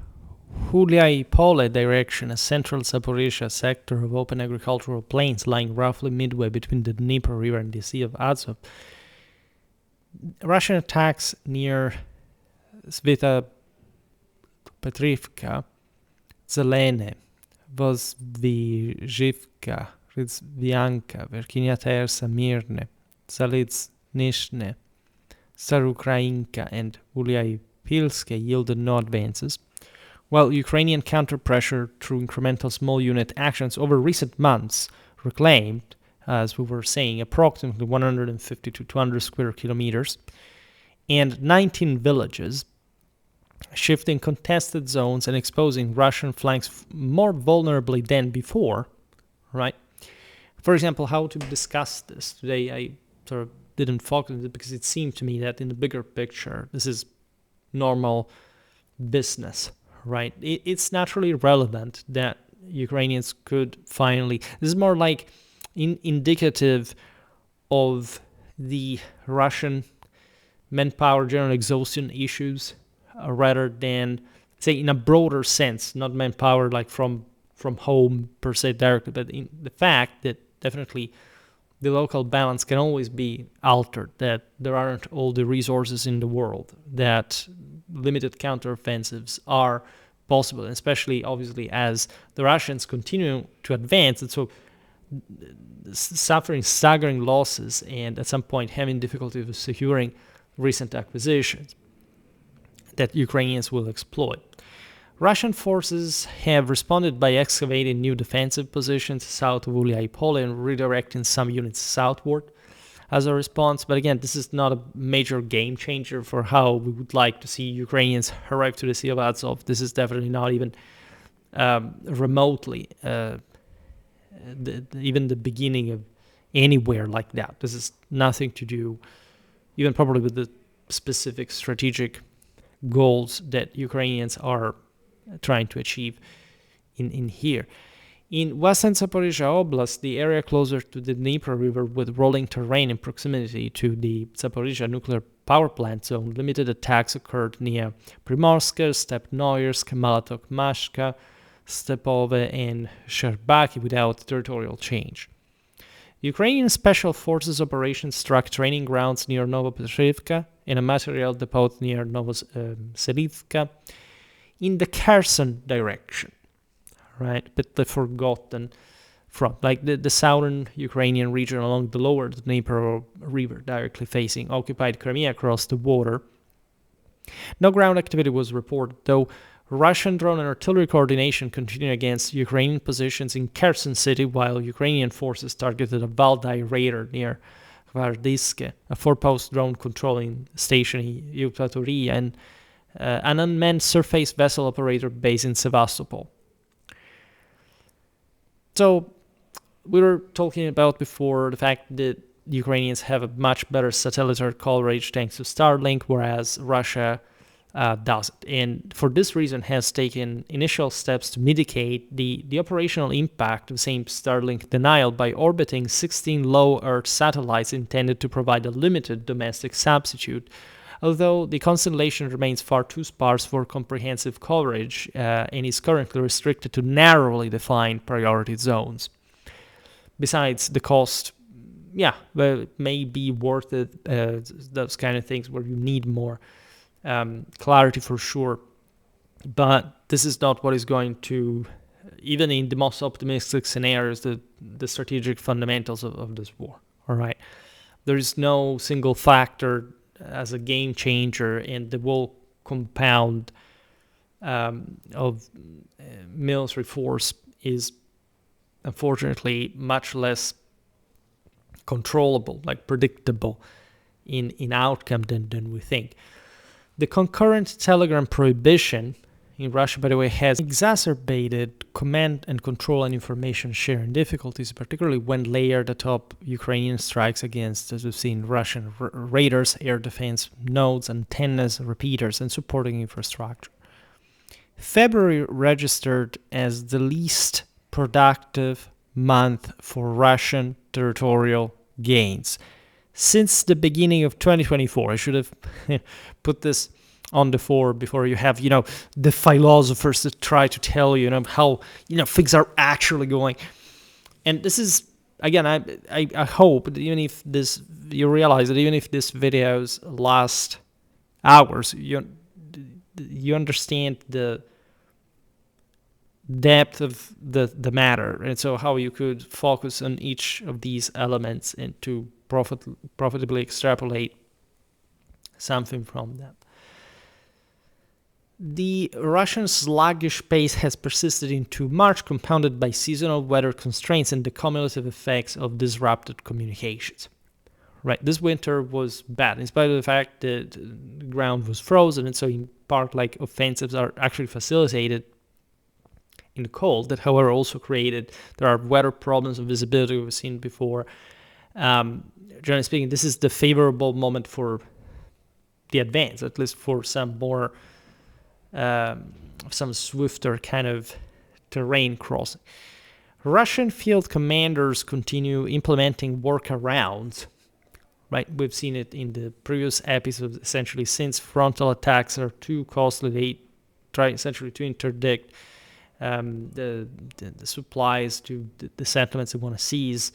Huliai-Pole direction, a central Zaporizhia sector of open agricultural plains lying roughly midway between the Dnieper River and the Sea of Azov, Russian attacks near Sveta Petrivka, Zelene, Vozvyzhivka, Rizvianka, Verkhinya Tersa, Mirne, Zalitsnishne, Starukrainka, and Uliai-Pilske yielded no advances, while Ukrainian counter-pressure through incremental small unit actions over recent months reclaimed, as we were saying, approximately 150 to 200 square kilometers, and 19 villages, shifting contested zones and exposing Russian flanks more vulnerably than before, right? For example, how to discuss this? Today I sort of didn't focus on it because it seemed to me that in the bigger picture, this is normal business, right? It's naturally relevant that Ukrainians could finally... This is more like indicative of the Russian manpower general exhaustion issues rather than, say, in a broader sense, not manpower like from from home per se directly, but in the fact that definitely the local balance can always be altered, that there aren't all the resources in the world, that limited counteroffensives are possible, especially obviously as the Russians continue to advance, and so suffering staggering losses and at some point having difficulty with securing recent acquisitions that Ukrainians will exploit. Russian forces have responded by excavating new defensive positions south of Uliaipole and redirecting some units southward as a response. But again, this is not a major game changer for how we would like to see Ukrainians arrive to the Sea of Azov. This is definitely not even remotely even the beginning of anywhere like that. This is nothing to do even probably with the specific strategic goals that Ukrainians are trying to achieve in here. In western Zaporizhia Oblast, the area closer to the Dnieper River with rolling terrain in proximity to the Zaporizhia nuclear power plant zone, limited attacks occurred near Primorsk, Stepnoyarsk, Malatok-Mashka, Stepove, and Sherbaki without territorial change. Ukrainian Special Forces operations struck training grounds near Novopetrivka and a material depot near Novoselivka in the Kherson direction, right? But the forgotten front, like the southern Ukrainian region along the lower Dnieper River, directly facing occupied Crimea across the border. No ground activity was reported, though Russian drone and artillery coordination continued against Ukrainian positions in Kherson city, while Ukrainian forces targeted a Valdai raider near Gvardiske, a four-post drone controlling station in Eupatoria, and an unmanned surface vessel operator based in Sevastopol. So we were talking about before the fact that the Ukrainians have a much better satellite coverage thanks to Starlink, whereas Russia doesn't. And for this reason has taken initial steps to mitigate the operational impact of same Starlink denial by orbiting 16 low Earth satellites intended to provide a limited domestic substitute, although the constellation remains far too sparse for comprehensive coverage and is currently restricted to narrowly defined priority zones. Besides, the cost, well, it may be worth it, those kind of things where you need more clarity for sure, but this is not what is going to, even in the most optimistic scenarios, the strategic fundamentals of this war. All right, there is no single factor as a game changer, and the whole compound of military force is unfortunately much less controllable, like predictable in outcome than we think. The concurrent telegram prohibition in Russia, by the way, has exacerbated command and control and information sharing difficulties, particularly when layered atop Ukrainian strikes against, as we've seen, Russian raiders, air defense nodes, antennas, repeaters, and supporting infrastructure. February registered as the least productive month for Russian territorial gains since the beginning of 2024. I should have put this on the fore before you have, the philosophers that try to tell you, how, things are actually going. And this is, again, I hope that even if you realize that even if this videos last hours, you understand the depth of the matter, and so how you could focus on each of these elements and to profitably extrapolate something from them. The Russian sluggish pace has persisted into March, compounded by seasonal weather constraints and the cumulative effects of disrupted communications. Right, this winter was bad, in spite of the fact that the ground was frozen, and so in part, offensives are actually facilitated in the cold. That, however, also there are weather problems of visibility we've seen before. Generally speaking, this is the favorable moment for the advance, at least for some more, some swifter kind of terrain crossing. Russian field commanders continue implementing workarounds. Right, we've seen it in the previous episodes. Essentially, since frontal attacks are too costly, they try essentially to interdict the supplies to the settlements they want to seize.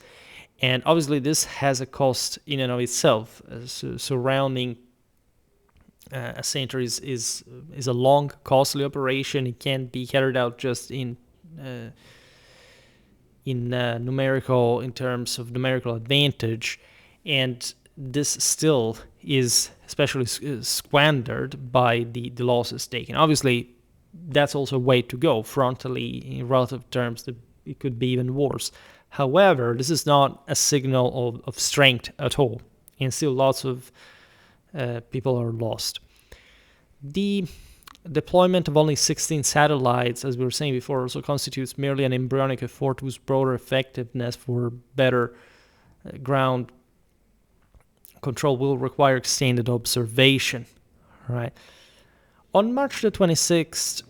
And obviously, this has a cost in and of itself. Surrounding a center is a long, costly operation. It can't be carried out just in terms of numerical advantage, and this still is especially squandered by the losses taken. Obviously, that's also a way to go. Frontally, in relative terms, it could be even worse. However, this is not a signal of strength at all, and still lots of people are lost. The deployment of only 16 satellites, as we were saying before, also constitutes merely an embryonic effort whose broader effectiveness for better ground control will require extended observation. Right. On March the 26th,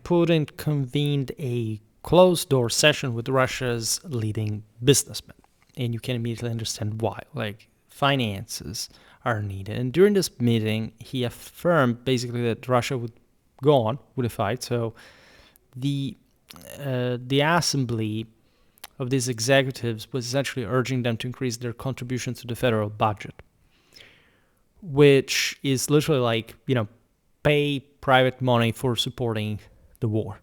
Putin convened a closed-door session with Russia's leading businessmen, and you can immediately understand why. Like, finances are needed. And during this meeting, he affirmed basically that Russia would go on with the fight. So the assembly of these executives was essentially urging them to increase their contributions to the federal budget, which is literally like, pay private money for supporting the war.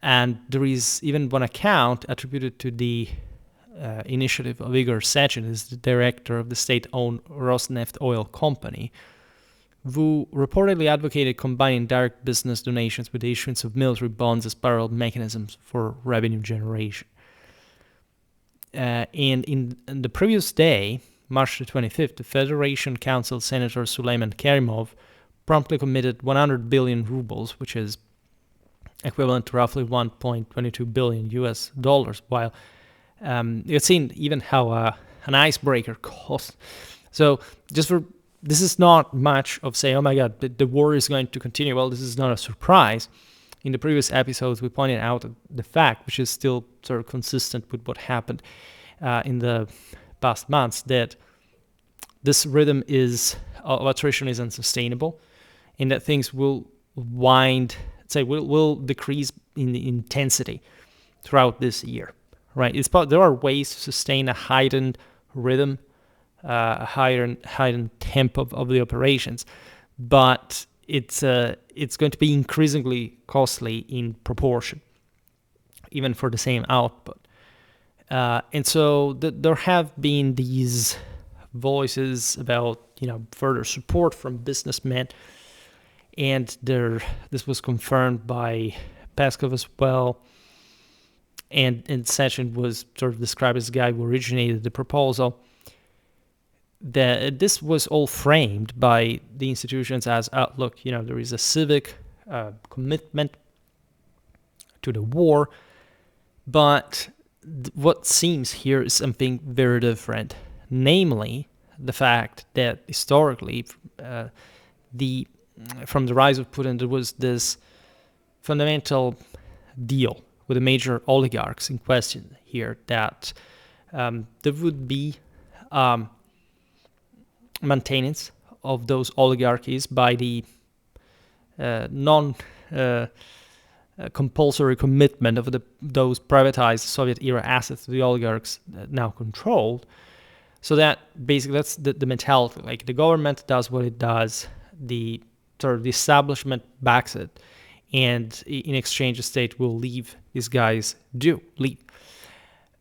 And there is even one account attributed to the initiative of Igor Sechin, is the director of the state-owned Rosneft oil company, who reportedly advocated combining direct business donations with the issuance of military bonds as parallel mechanisms for revenue generation. And in the previous day, March the 25th, the Federation Council Senator Suleiman Karimov promptly committed 100 billion rubles, which is equivalent to roughly 1.22 billion US dollars, while you've seen even how an icebreaker costs. So this is not much of saying, oh my God, the war is going to continue. Well, this is not a surprise. In the previous episodes, we pointed out the fact, which is still sort of consistent with what happened in the past months, that this rhythm of attrition is unsustainable, and that things will will decrease in the intensity throughout this year. Right? There are ways to sustain a heightened rhythm, a heightened tempo of the operations, but it's going to be increasingly costly in proportion, even for the same output. And so there have been these voices about further support from businessmen, and this was confirmed by Peskov as well. And Sechin was sort of described as the guy who originated the proposal. That this was all framed by the institutions as, look, there is a civic commitment to the war, but what seems here is something very different, namely the fact that historically, from the rise of Putin, there was this fundamental deal with the major oligarchs in question here, that there would be maintenance of those oligarchies by the non-compulsory commitment of those privatized Soviet-era assets to the oligarchs now controlled. So that basically, that's the mentality. Like, the government does what it does, the establishment backs it, and in exchange, the state will leave these guys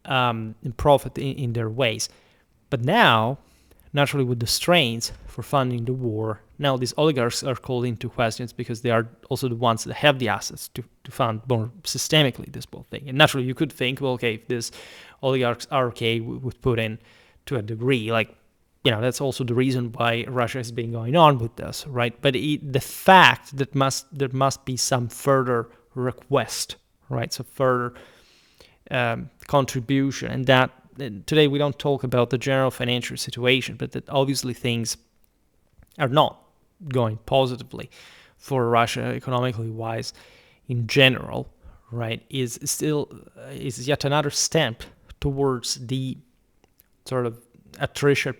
and profit in their ways. But now, naturally, with the strains for funding the war, now these oligarchs are called into questions, because they are also the ones that have the assets to fund more systemically this whole thing. And naturally, you could think, well, okay, if these oligarchs are okay with Putin to a degree, like, that's also the reason why Russia has been going on with this, right? But the fact that there must be some further request, right? So further contribution, and that today we don't talk about the general financial situation, but that obviously things are not going positively for Russia economically wise in general, right? Is yet another step towards the sort of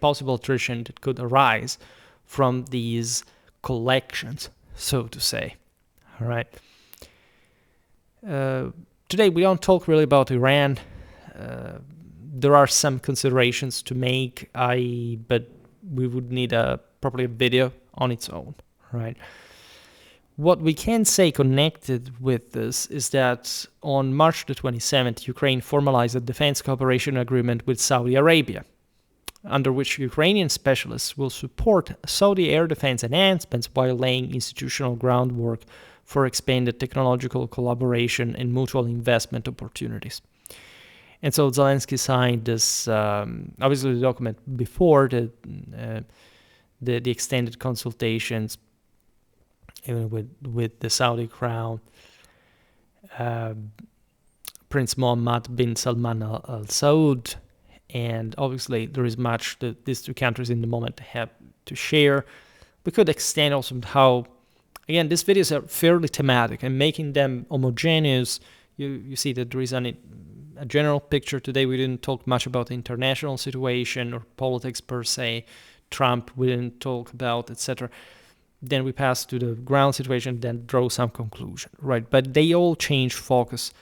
possible attrition that could arise from these collections, so to say. All right. today we don't talk really about Iran. There are some considerations to make, but we would need probably a video on its own, right? What we can say connected with this is that on March the 27th, Ukraine formalized a defense cooperation agreement with Saudi Arabia, under which Ukrainian specialists will support Saudi air defense enhancements while laying institutional groundwork for expanded technological collaboration and mutual investment opportunities. And so Zelensky signed this, obviously the document before the extended consultations, even with the Saudi crown, Prince Mohammed bin Salman Al Saud, and obviously there is much that these two countries in the moment have to share. We could extend also how, again, these videos are fairly thematic, and making them homogeneous, you see that there is a general picture. Today we didn't talk much about the international situation or politics per se. Trump we didn't talk about, etc. Then we pass to the ground situation, then draw some conclusion, right? But they all change focus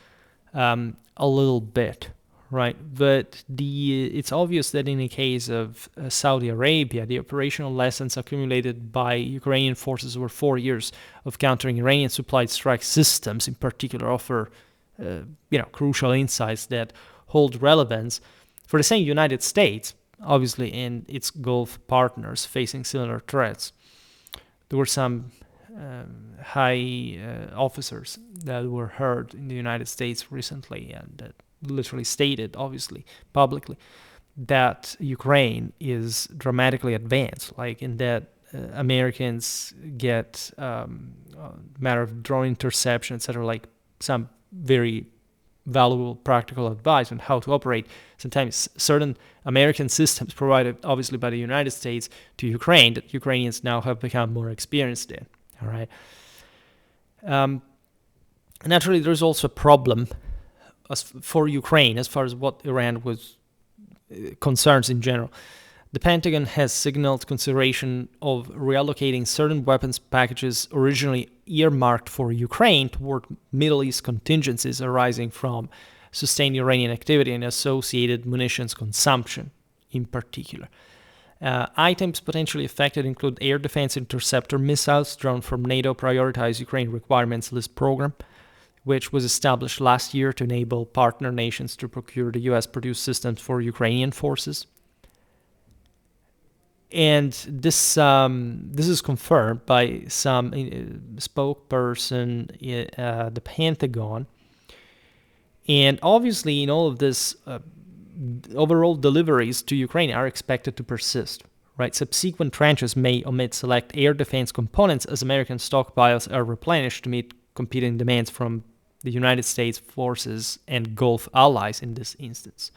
a little bit, right? But it's obvious that in the case of Saudi Arabia, the operational lessons accumulated by Ukrainian forces over 4 years of countering Iranian-supplied strike systems, in particular, offer crucial insights that hold relevance for the same United States, obviously, and its Gulf partners facing similar threats. There were some high officers that were heard in the United States recently and that literally stated, obviously, publicly, that Ukraine is dramatically advanced, like in that Americans get a matter of drone interception, etc., like some very valuable practical advice on how to operate. Sometimes certain American systems provided obviously by the United States to Ukraine that Ukrainians now have become more experienced in. All right. Naturally, there's also a problem for Ukraine as far as what Iran was concerns in general. The Pentagon has signaled consideration of reallocating certain weapons packages originally earmarked for Ukraine toward Middle East contingencies arising from sustained Iranian activity and associated munitions consumption in particular. Items potentially affected include air defense interceptor missiles drawn from NATO prioritized Ukraine requirements list program, which was established last year to enable partner nations to procure the US-produced systems for Ukrainian forces. And this is confirmed by some spokesperson in the Pentagon. And obviously, in all of this, overall deliveries to Ukraine are expected to persist. Right? Subsequent tranches may omit select air defense components as American stockpiles are replenished to meet competing demands from the United States forces and Gulf allies in this instance.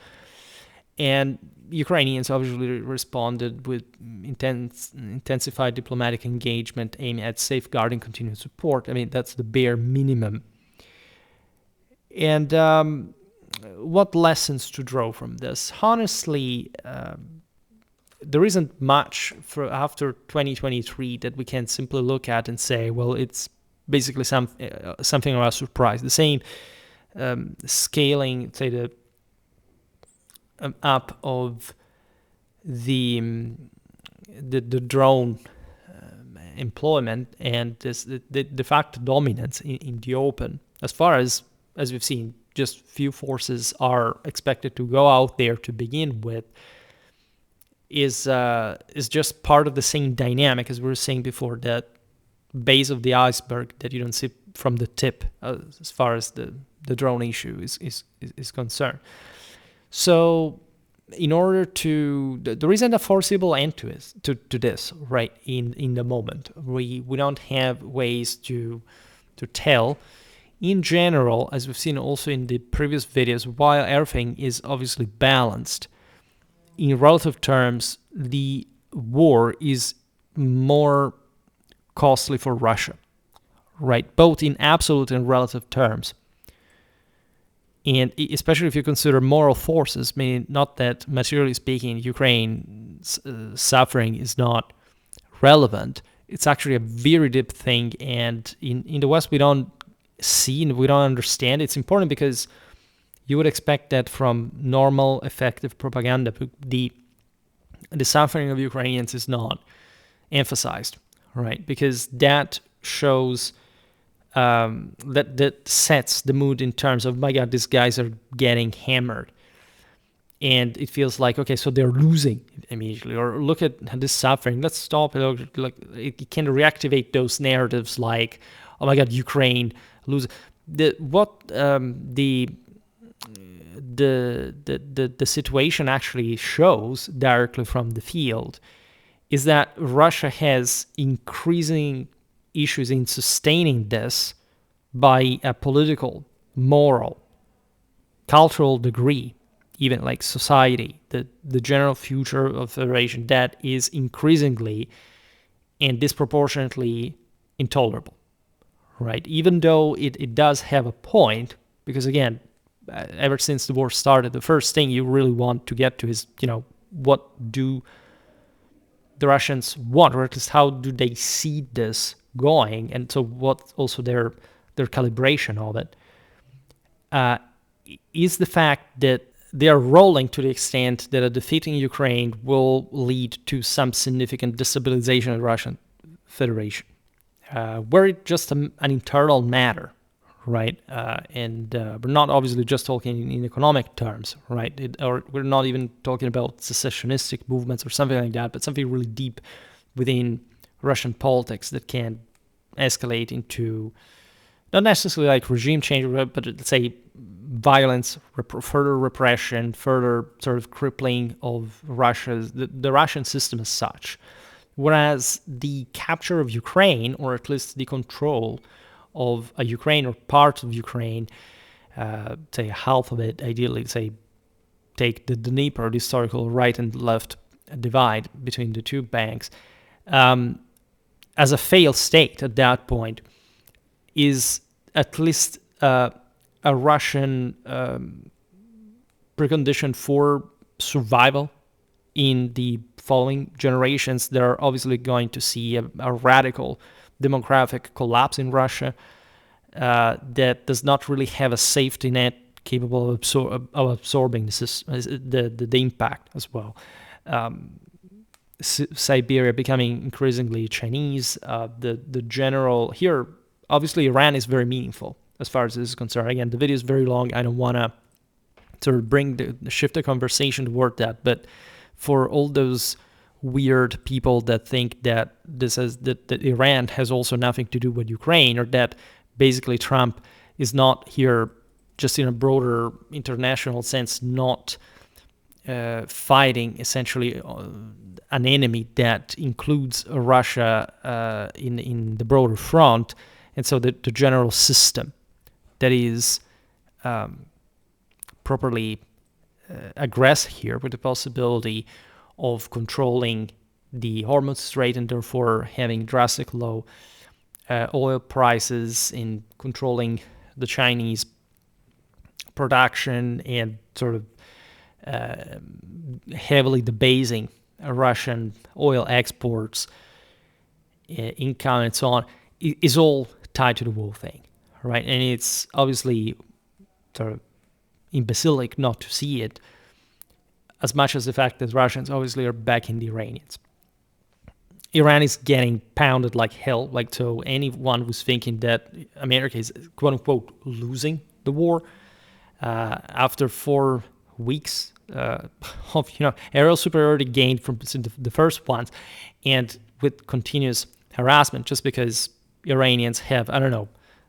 And Ukrainians obviously responded with intensified diplomatic engagement aimed at safeguarding continued support. I mean, that's the bare minimum. And what lessons to draw from this? Honestly, there isn't much for after 2023 that we can simply look at and say, well, it's basically something of a surprise. The same scaling, say, the up of the drone employment and this the de facto dominance in the open, as far as we've seen, just few forces are expected to go out there to begin with, is just part of the same dynamic as we were saying before, that base of the iceberg that you don't see from the tip as far as the drone issue is concerned. So in order to, there isn't a foreseeable end to this, right, in the moment. We don't have ways to tell. In general, as we've seen also in the previous videos, while everything is obviously balanced, in relative terms, the war is more costly for Russia, right, both in absolute and relative terms. And especially if you consider moral forces, meaning not that materially speaking, Ukraine's suffering is not relevant. It's actually a very deep thing. And in the West, we don't see and we don't understand. It's important because you would expect that from normal, effective propaganda, the suffering of Ukrainians is not emphasized, right? Because that shows that sets the mood in terms of, my God, these guys are getting hammered, and it feels like, okay, so they're losing immediately, or look at this suffering, let's stop it. Like, it can reactivate those narratives like, oh my God, Ukraine lose. The situation actually shows directly from the field is that Russia has increasing issues in sustaining this by a political, moral, cultural degree, even like society, the general future of federation, that is increasingly and disproportionately intolerable, right? Even though it does have a point, because again, ever since the war started, the first thing you really want to get to is, what do the Russians want, or at least how do they see this going, and so what also their calibration of it is the fact that they are rolling to the extent that a defeat in Ukraine will lead to some significant destabilization of the Russian Federation, were it just an internal matter, right? And we're not obviously just talking in economic terms, right? Or we're not even talking about secessionistic movements or something like that, but something really deep within Russian politics that can escalate into not necessarily like regime change, but let's say violence, further repression, further sort of crippling of the Russian system as such. Whereas the capture of Ukraine, or at least the control of a Ukraine or part of Ukraine, say half of it, ideally, say take the Dnieper, the historical right and left divide between the two banks, as a failed state at that point, is at least a Russian precondition for survival in the following generations. They're obviously going to see a radical demographic collapse in Russia that does not really have a safety net capable of absorbing the impact as well. Siberia becoming increasingly Chinese. The general here, obviously, Iran is very meaningful as far as this is concerned. Again, the video is very long. I don't want to sort of shift the conversation toward that, but for all those weird people that think that that Iran has also nothing to do with Ukraine, or that basically Trump is not here just in a broader international sense, not fighting essentially an enemy that includes Russia in the broader front, and so the general system that is properly aggressed here, with the possibility of controlling the Hormuz Strait and therefore having drastic low oil prices, in controlling the Chinese production, and sort of heavily debasing Russian oil exports, income, and so on, is all tied to the whole thing, right? And it's obviously sort of imbecilic not to see it, as much as the fact that Russians obviously are backing the Iranians. Iran is getting pounded like hell. Like, so anyone who's thinking that America is quote unquote losing the war after 4 weeks of aerial superiority gained from the first ones, and with continuous harassment, just because Iranians have, I don't know,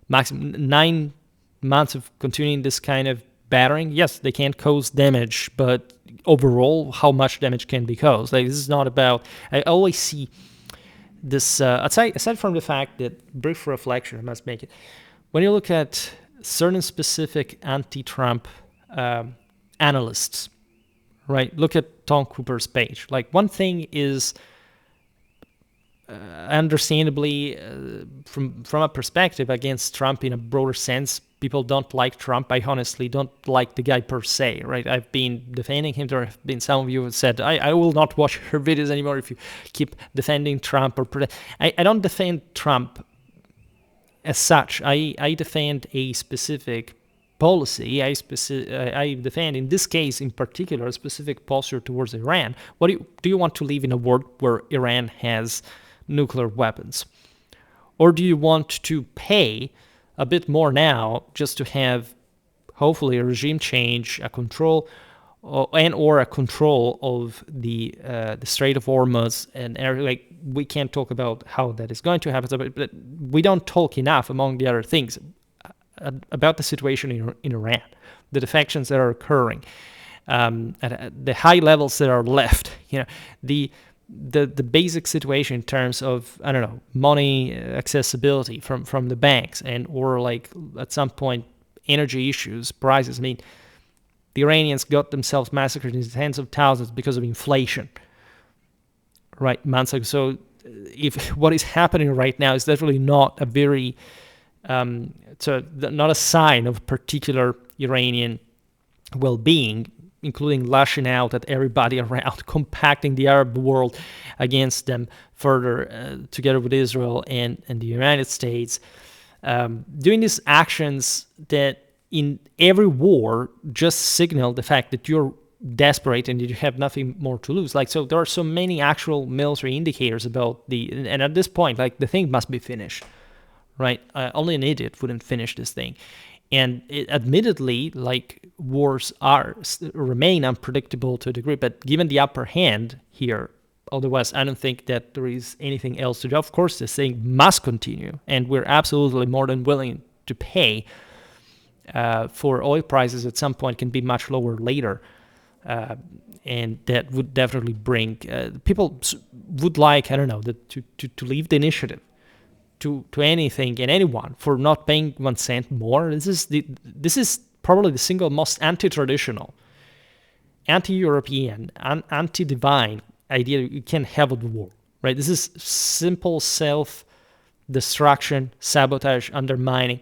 maximum 9 months of continuing this kind of battering. Yes, they can't cause damage, but overall, how much damage can be caused? Like, this is not about. I always see this. Aside from the fact that, brief reflection, I must make it. When you look at certain specific anti-Trump analysts, right? Look at Tom Cooper's page. Like, one thing is, understandably, from a perspective against Trump in a broader sense, people don't like Trump. I honestly don't like the guy per se, right? I've been defending him. There have been some of you who said, I will not watch her videos anymore if you keep defending Trump. I don't defend Trump as such, I defend a specific policy. I defend, in this case in particular, a specific posture towards Iran. Do you want to live in a world where Iran has nuclear weapons? Or do you want to pay a bit more now just to have, hopefully, a regime change, a control, or a control of the Strait of Hormuz, and like we can't talk about how that is going to happen, but we don't talk enough, among the other things, about the situation in Iran, the defections that are occurring, at the high levels that are left, the basic situation in terms of, I don't know, money accessibility from the banks, and or like at some point energy issues, prices. I mean, the Iranians got themselves massacred in tens of thousands because of inflation, right, months ago. So if what is happening right now is definitely not a very, not a sign of particular Iranian well-being, including lashing out at everybody around, compacting the Arab world against them further, together with Israel and the United States, doing these actions that in every war just signal the fact that you're desperate and you have nothing more to lose. Like, so there are so many actual military indicators about and at this point, like, the thing must be finished, right? Only an idiot wouldn't finish this thing. And admittedly, like, wars remain unpredictable to a degree, but given the upper hand here, otherwise, I don't think that there is anything else to do. Of course, this thing must continue, and we're absolutely more than willing to pay for oil prices at some point can be much lower later. And that would definitely bring people would like, I don't know, to leave the initiative to anything and anyone for not paying 1 cent more. This is probably the single most anti-traditional, anti-European, anti-divine idea you can have of the war, right? This is simple self-destruction, sabotage, undermining.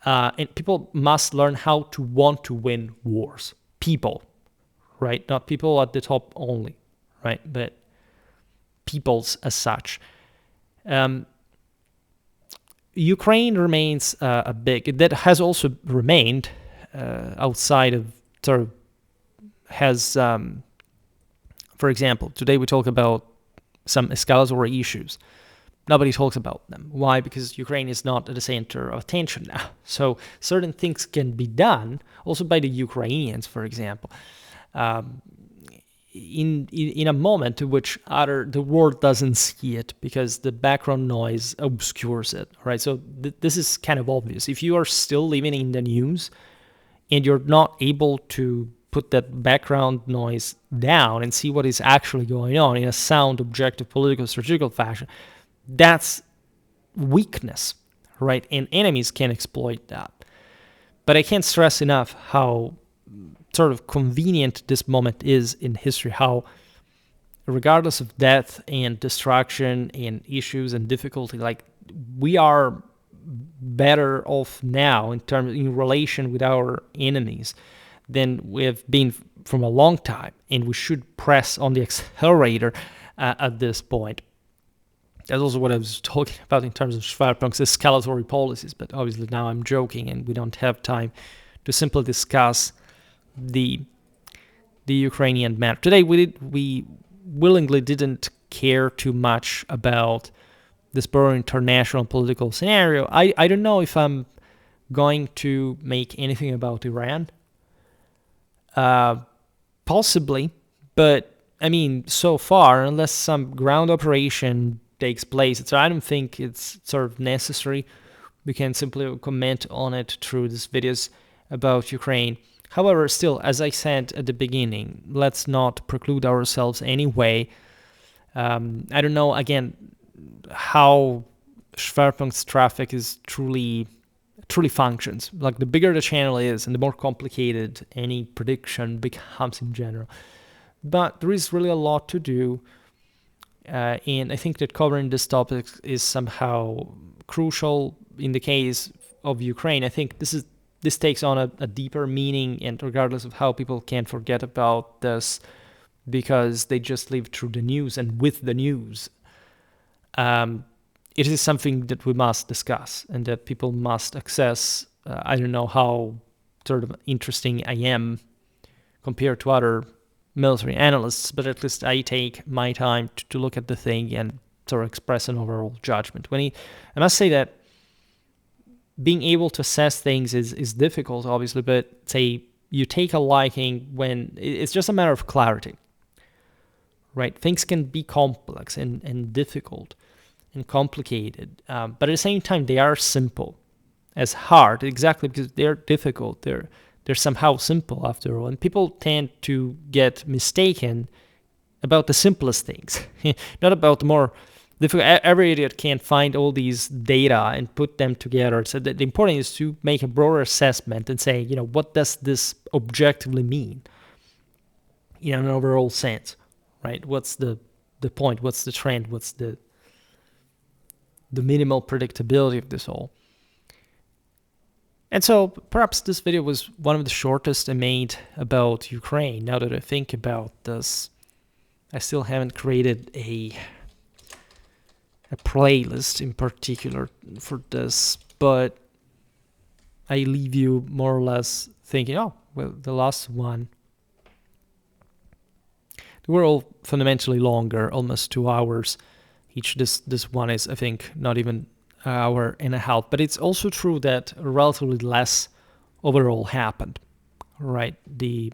And people must learn how to want to win wars. People, right? Not people at the top only, right? But peoples as such. Ukraine remains that has also remained outside of sort of for example, today we talk about some escalatory issues. Nobody talks about them. Why? Because Ukraine is not at the center of attention now. So certain things can be done, also by the Ukrainians, for example, in a moment in which the world doesn't see it because the background noise obscures it, right? So this is kind of obvious. If you are still living in the news and you're not able to put that background noise down and see what is actually going on in a sound, objective, political, strategical fashion, that's weakness, right? And enemies can exploit that. But I can't stress enough how sort of convenient this moment is in history, how regardless of death and destruction and issues and difficulty, like, we are better off now in relation with our enemies than we have been from a long time, and we should press on the accelerator at this point. That's also what I was talking about in terms of Schwerpunkts, escalatory policies, but obviously now I'm joking and we don't have time to simply discuss the Ukrainian matter. Today we willingly didn't care too much about this broader international political scenario. I don't know if I'm going to make anything about Iran. Possibly, but I mean, so far, unless some ground operation takes place, so I don't think it's sort of necessary. We can simply comment on it through these videos about Ukraine. However, still, as I said at the beginning, let's not preclude ourselves anyway. I don't know, again, how Schwerpunkt's traffic is truly functions. Like, the bigger the channel is and the more complicated any prediction becomes in general. But there is really a lot to do. And I think that covering this topic is somehow crucial in the case of Ukraine. I think this takes on a deeper meaning, and regardless of how people can't forget about this because they just live through the news and with the news. it is something that we must discuss and that people must access. I don't know how sort of interesting I am compared to other military analysts, but at least I take my time to look at the thing and sort of express an overall judgment. I must say that being able to assess things is difficult, obviously, but say you take a liking when it's just a matter of clarity, right? Things can be complex and difficult and complicated, but at the same time, they are simple as hard, exactly because they're difficult. They're somehow simple after all, and people tend to get mistaken about the simplest things, not about the more difficult. Every idiot can't find all these data and put them together. So the important is to make a broader assessment and say, what does this objectively mean in an overall sense, right? What's the point? What's the trend? What's the minimal predictability of this all? And so perhaps this video was one of the shortest I made about Ukraine. Now that I think about this, I still haven't created a playlist in particular for this, but I leave you more or less thinking, oh, well, the last one, they were all fundamentally longer, almost 2 hours each. This one is, I think, not even an hour and a half, but it's also true that relatively less overall happened, right? The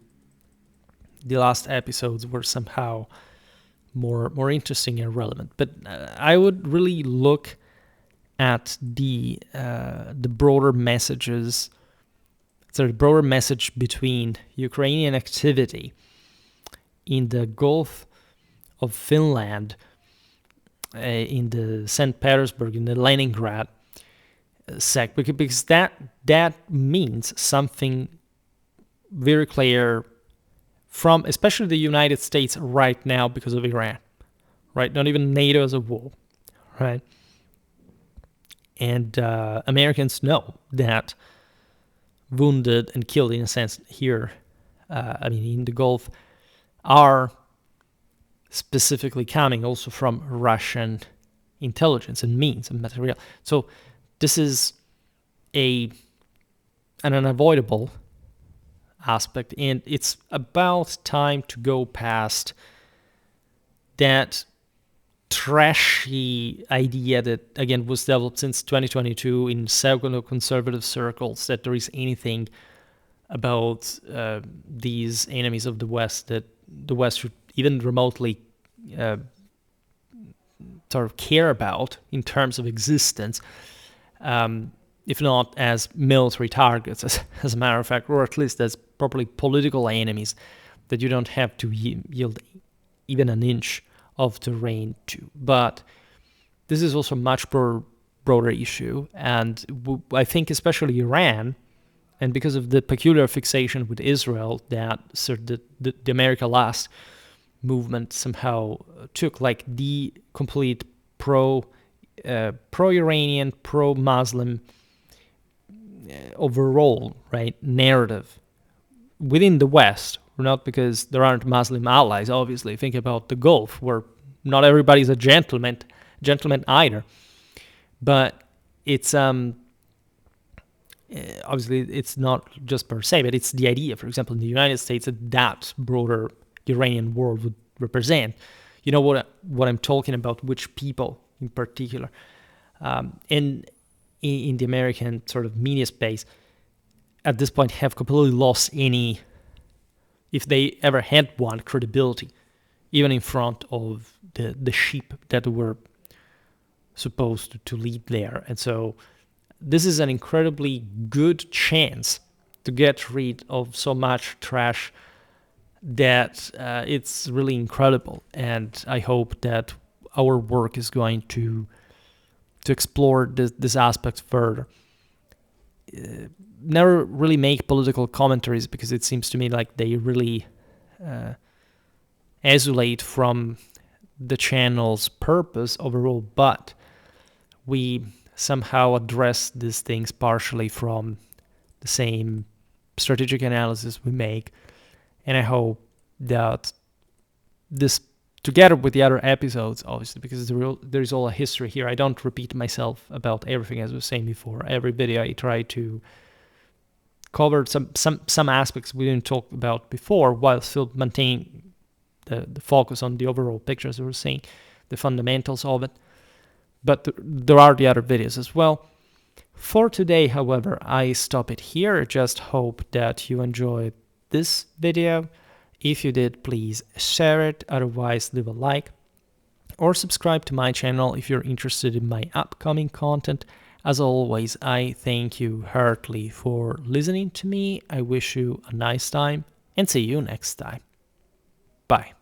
last episodes were somehow more interesting and relevant, but I would really look at the broader messages, the broader message between Ukrainian activity in the Gulf of Finland, in the St. Petersburg, in the Leningrad sector, because that means something very clear from especially the United States right now because of Iran, right? Not even NATO as a whole, right? And Americans know that wounded and killed, in a sense, here, in the Gulf, are specifically coming also from Russian intelligence and means and material. So this is an unavoidable aspect, and it's about time to go past that trashy idea that, again, was developed since 2022 in pseudo-conservative circles, that there is anything about these enemies of the West that the West should even remotely sort of care about in terms of existence, if not as military targets, as a matter of fact, or at least as properly political enemies that you don't have to yield even an inch of terrain to. But this is also a much broader issue, and I think especially Iran, and because of the peculiar fixation with Israel that sort of the America Last movement somehow took, like the complete pro-Iranian, pro-Muslim overall, right, narrative within the West, not because there aren't Muslim allies, obviously. Think about the Gulf, where not everybody's a gentleman either. But it's obviously it's not just per se, but it's the idea, for example, in the United States, that broader Iranian world would represent. You know what I'm talking about, which people in particular. In the American sort of media space, at this point, have completely lost any, if they ever had one, credibility, even in front of the sheep that were supposed to lead there. And so this is an incredibly good chance to get rid of so much trash that it's really incredible. And I hope that our work is going to explore this aspect further. Never really make political commentaries, because it seems to me like they really isolate from the channel's purpose overall, but we somehow address these things partially from the same strategic analysis we make. And I hope that this together with the other episodes, obviously, because there is all a history here. I don't repeat myself about everything, as I was saying before. Every video I try to cover some aspects we didn't talk about before, while still maintaining the focus on the overall picture, as I was saying, the fundamentals of it. But there are the other videos as well. For today, however, I stop it here. Just hope that you enjoyed this video. If you did, please share it. Otherwise, leave a like or subscribe to my channel if you're interested in my upcoming content. As always, I thank you heartily for listening to me. I wish you a nice time and see you next time. Bye.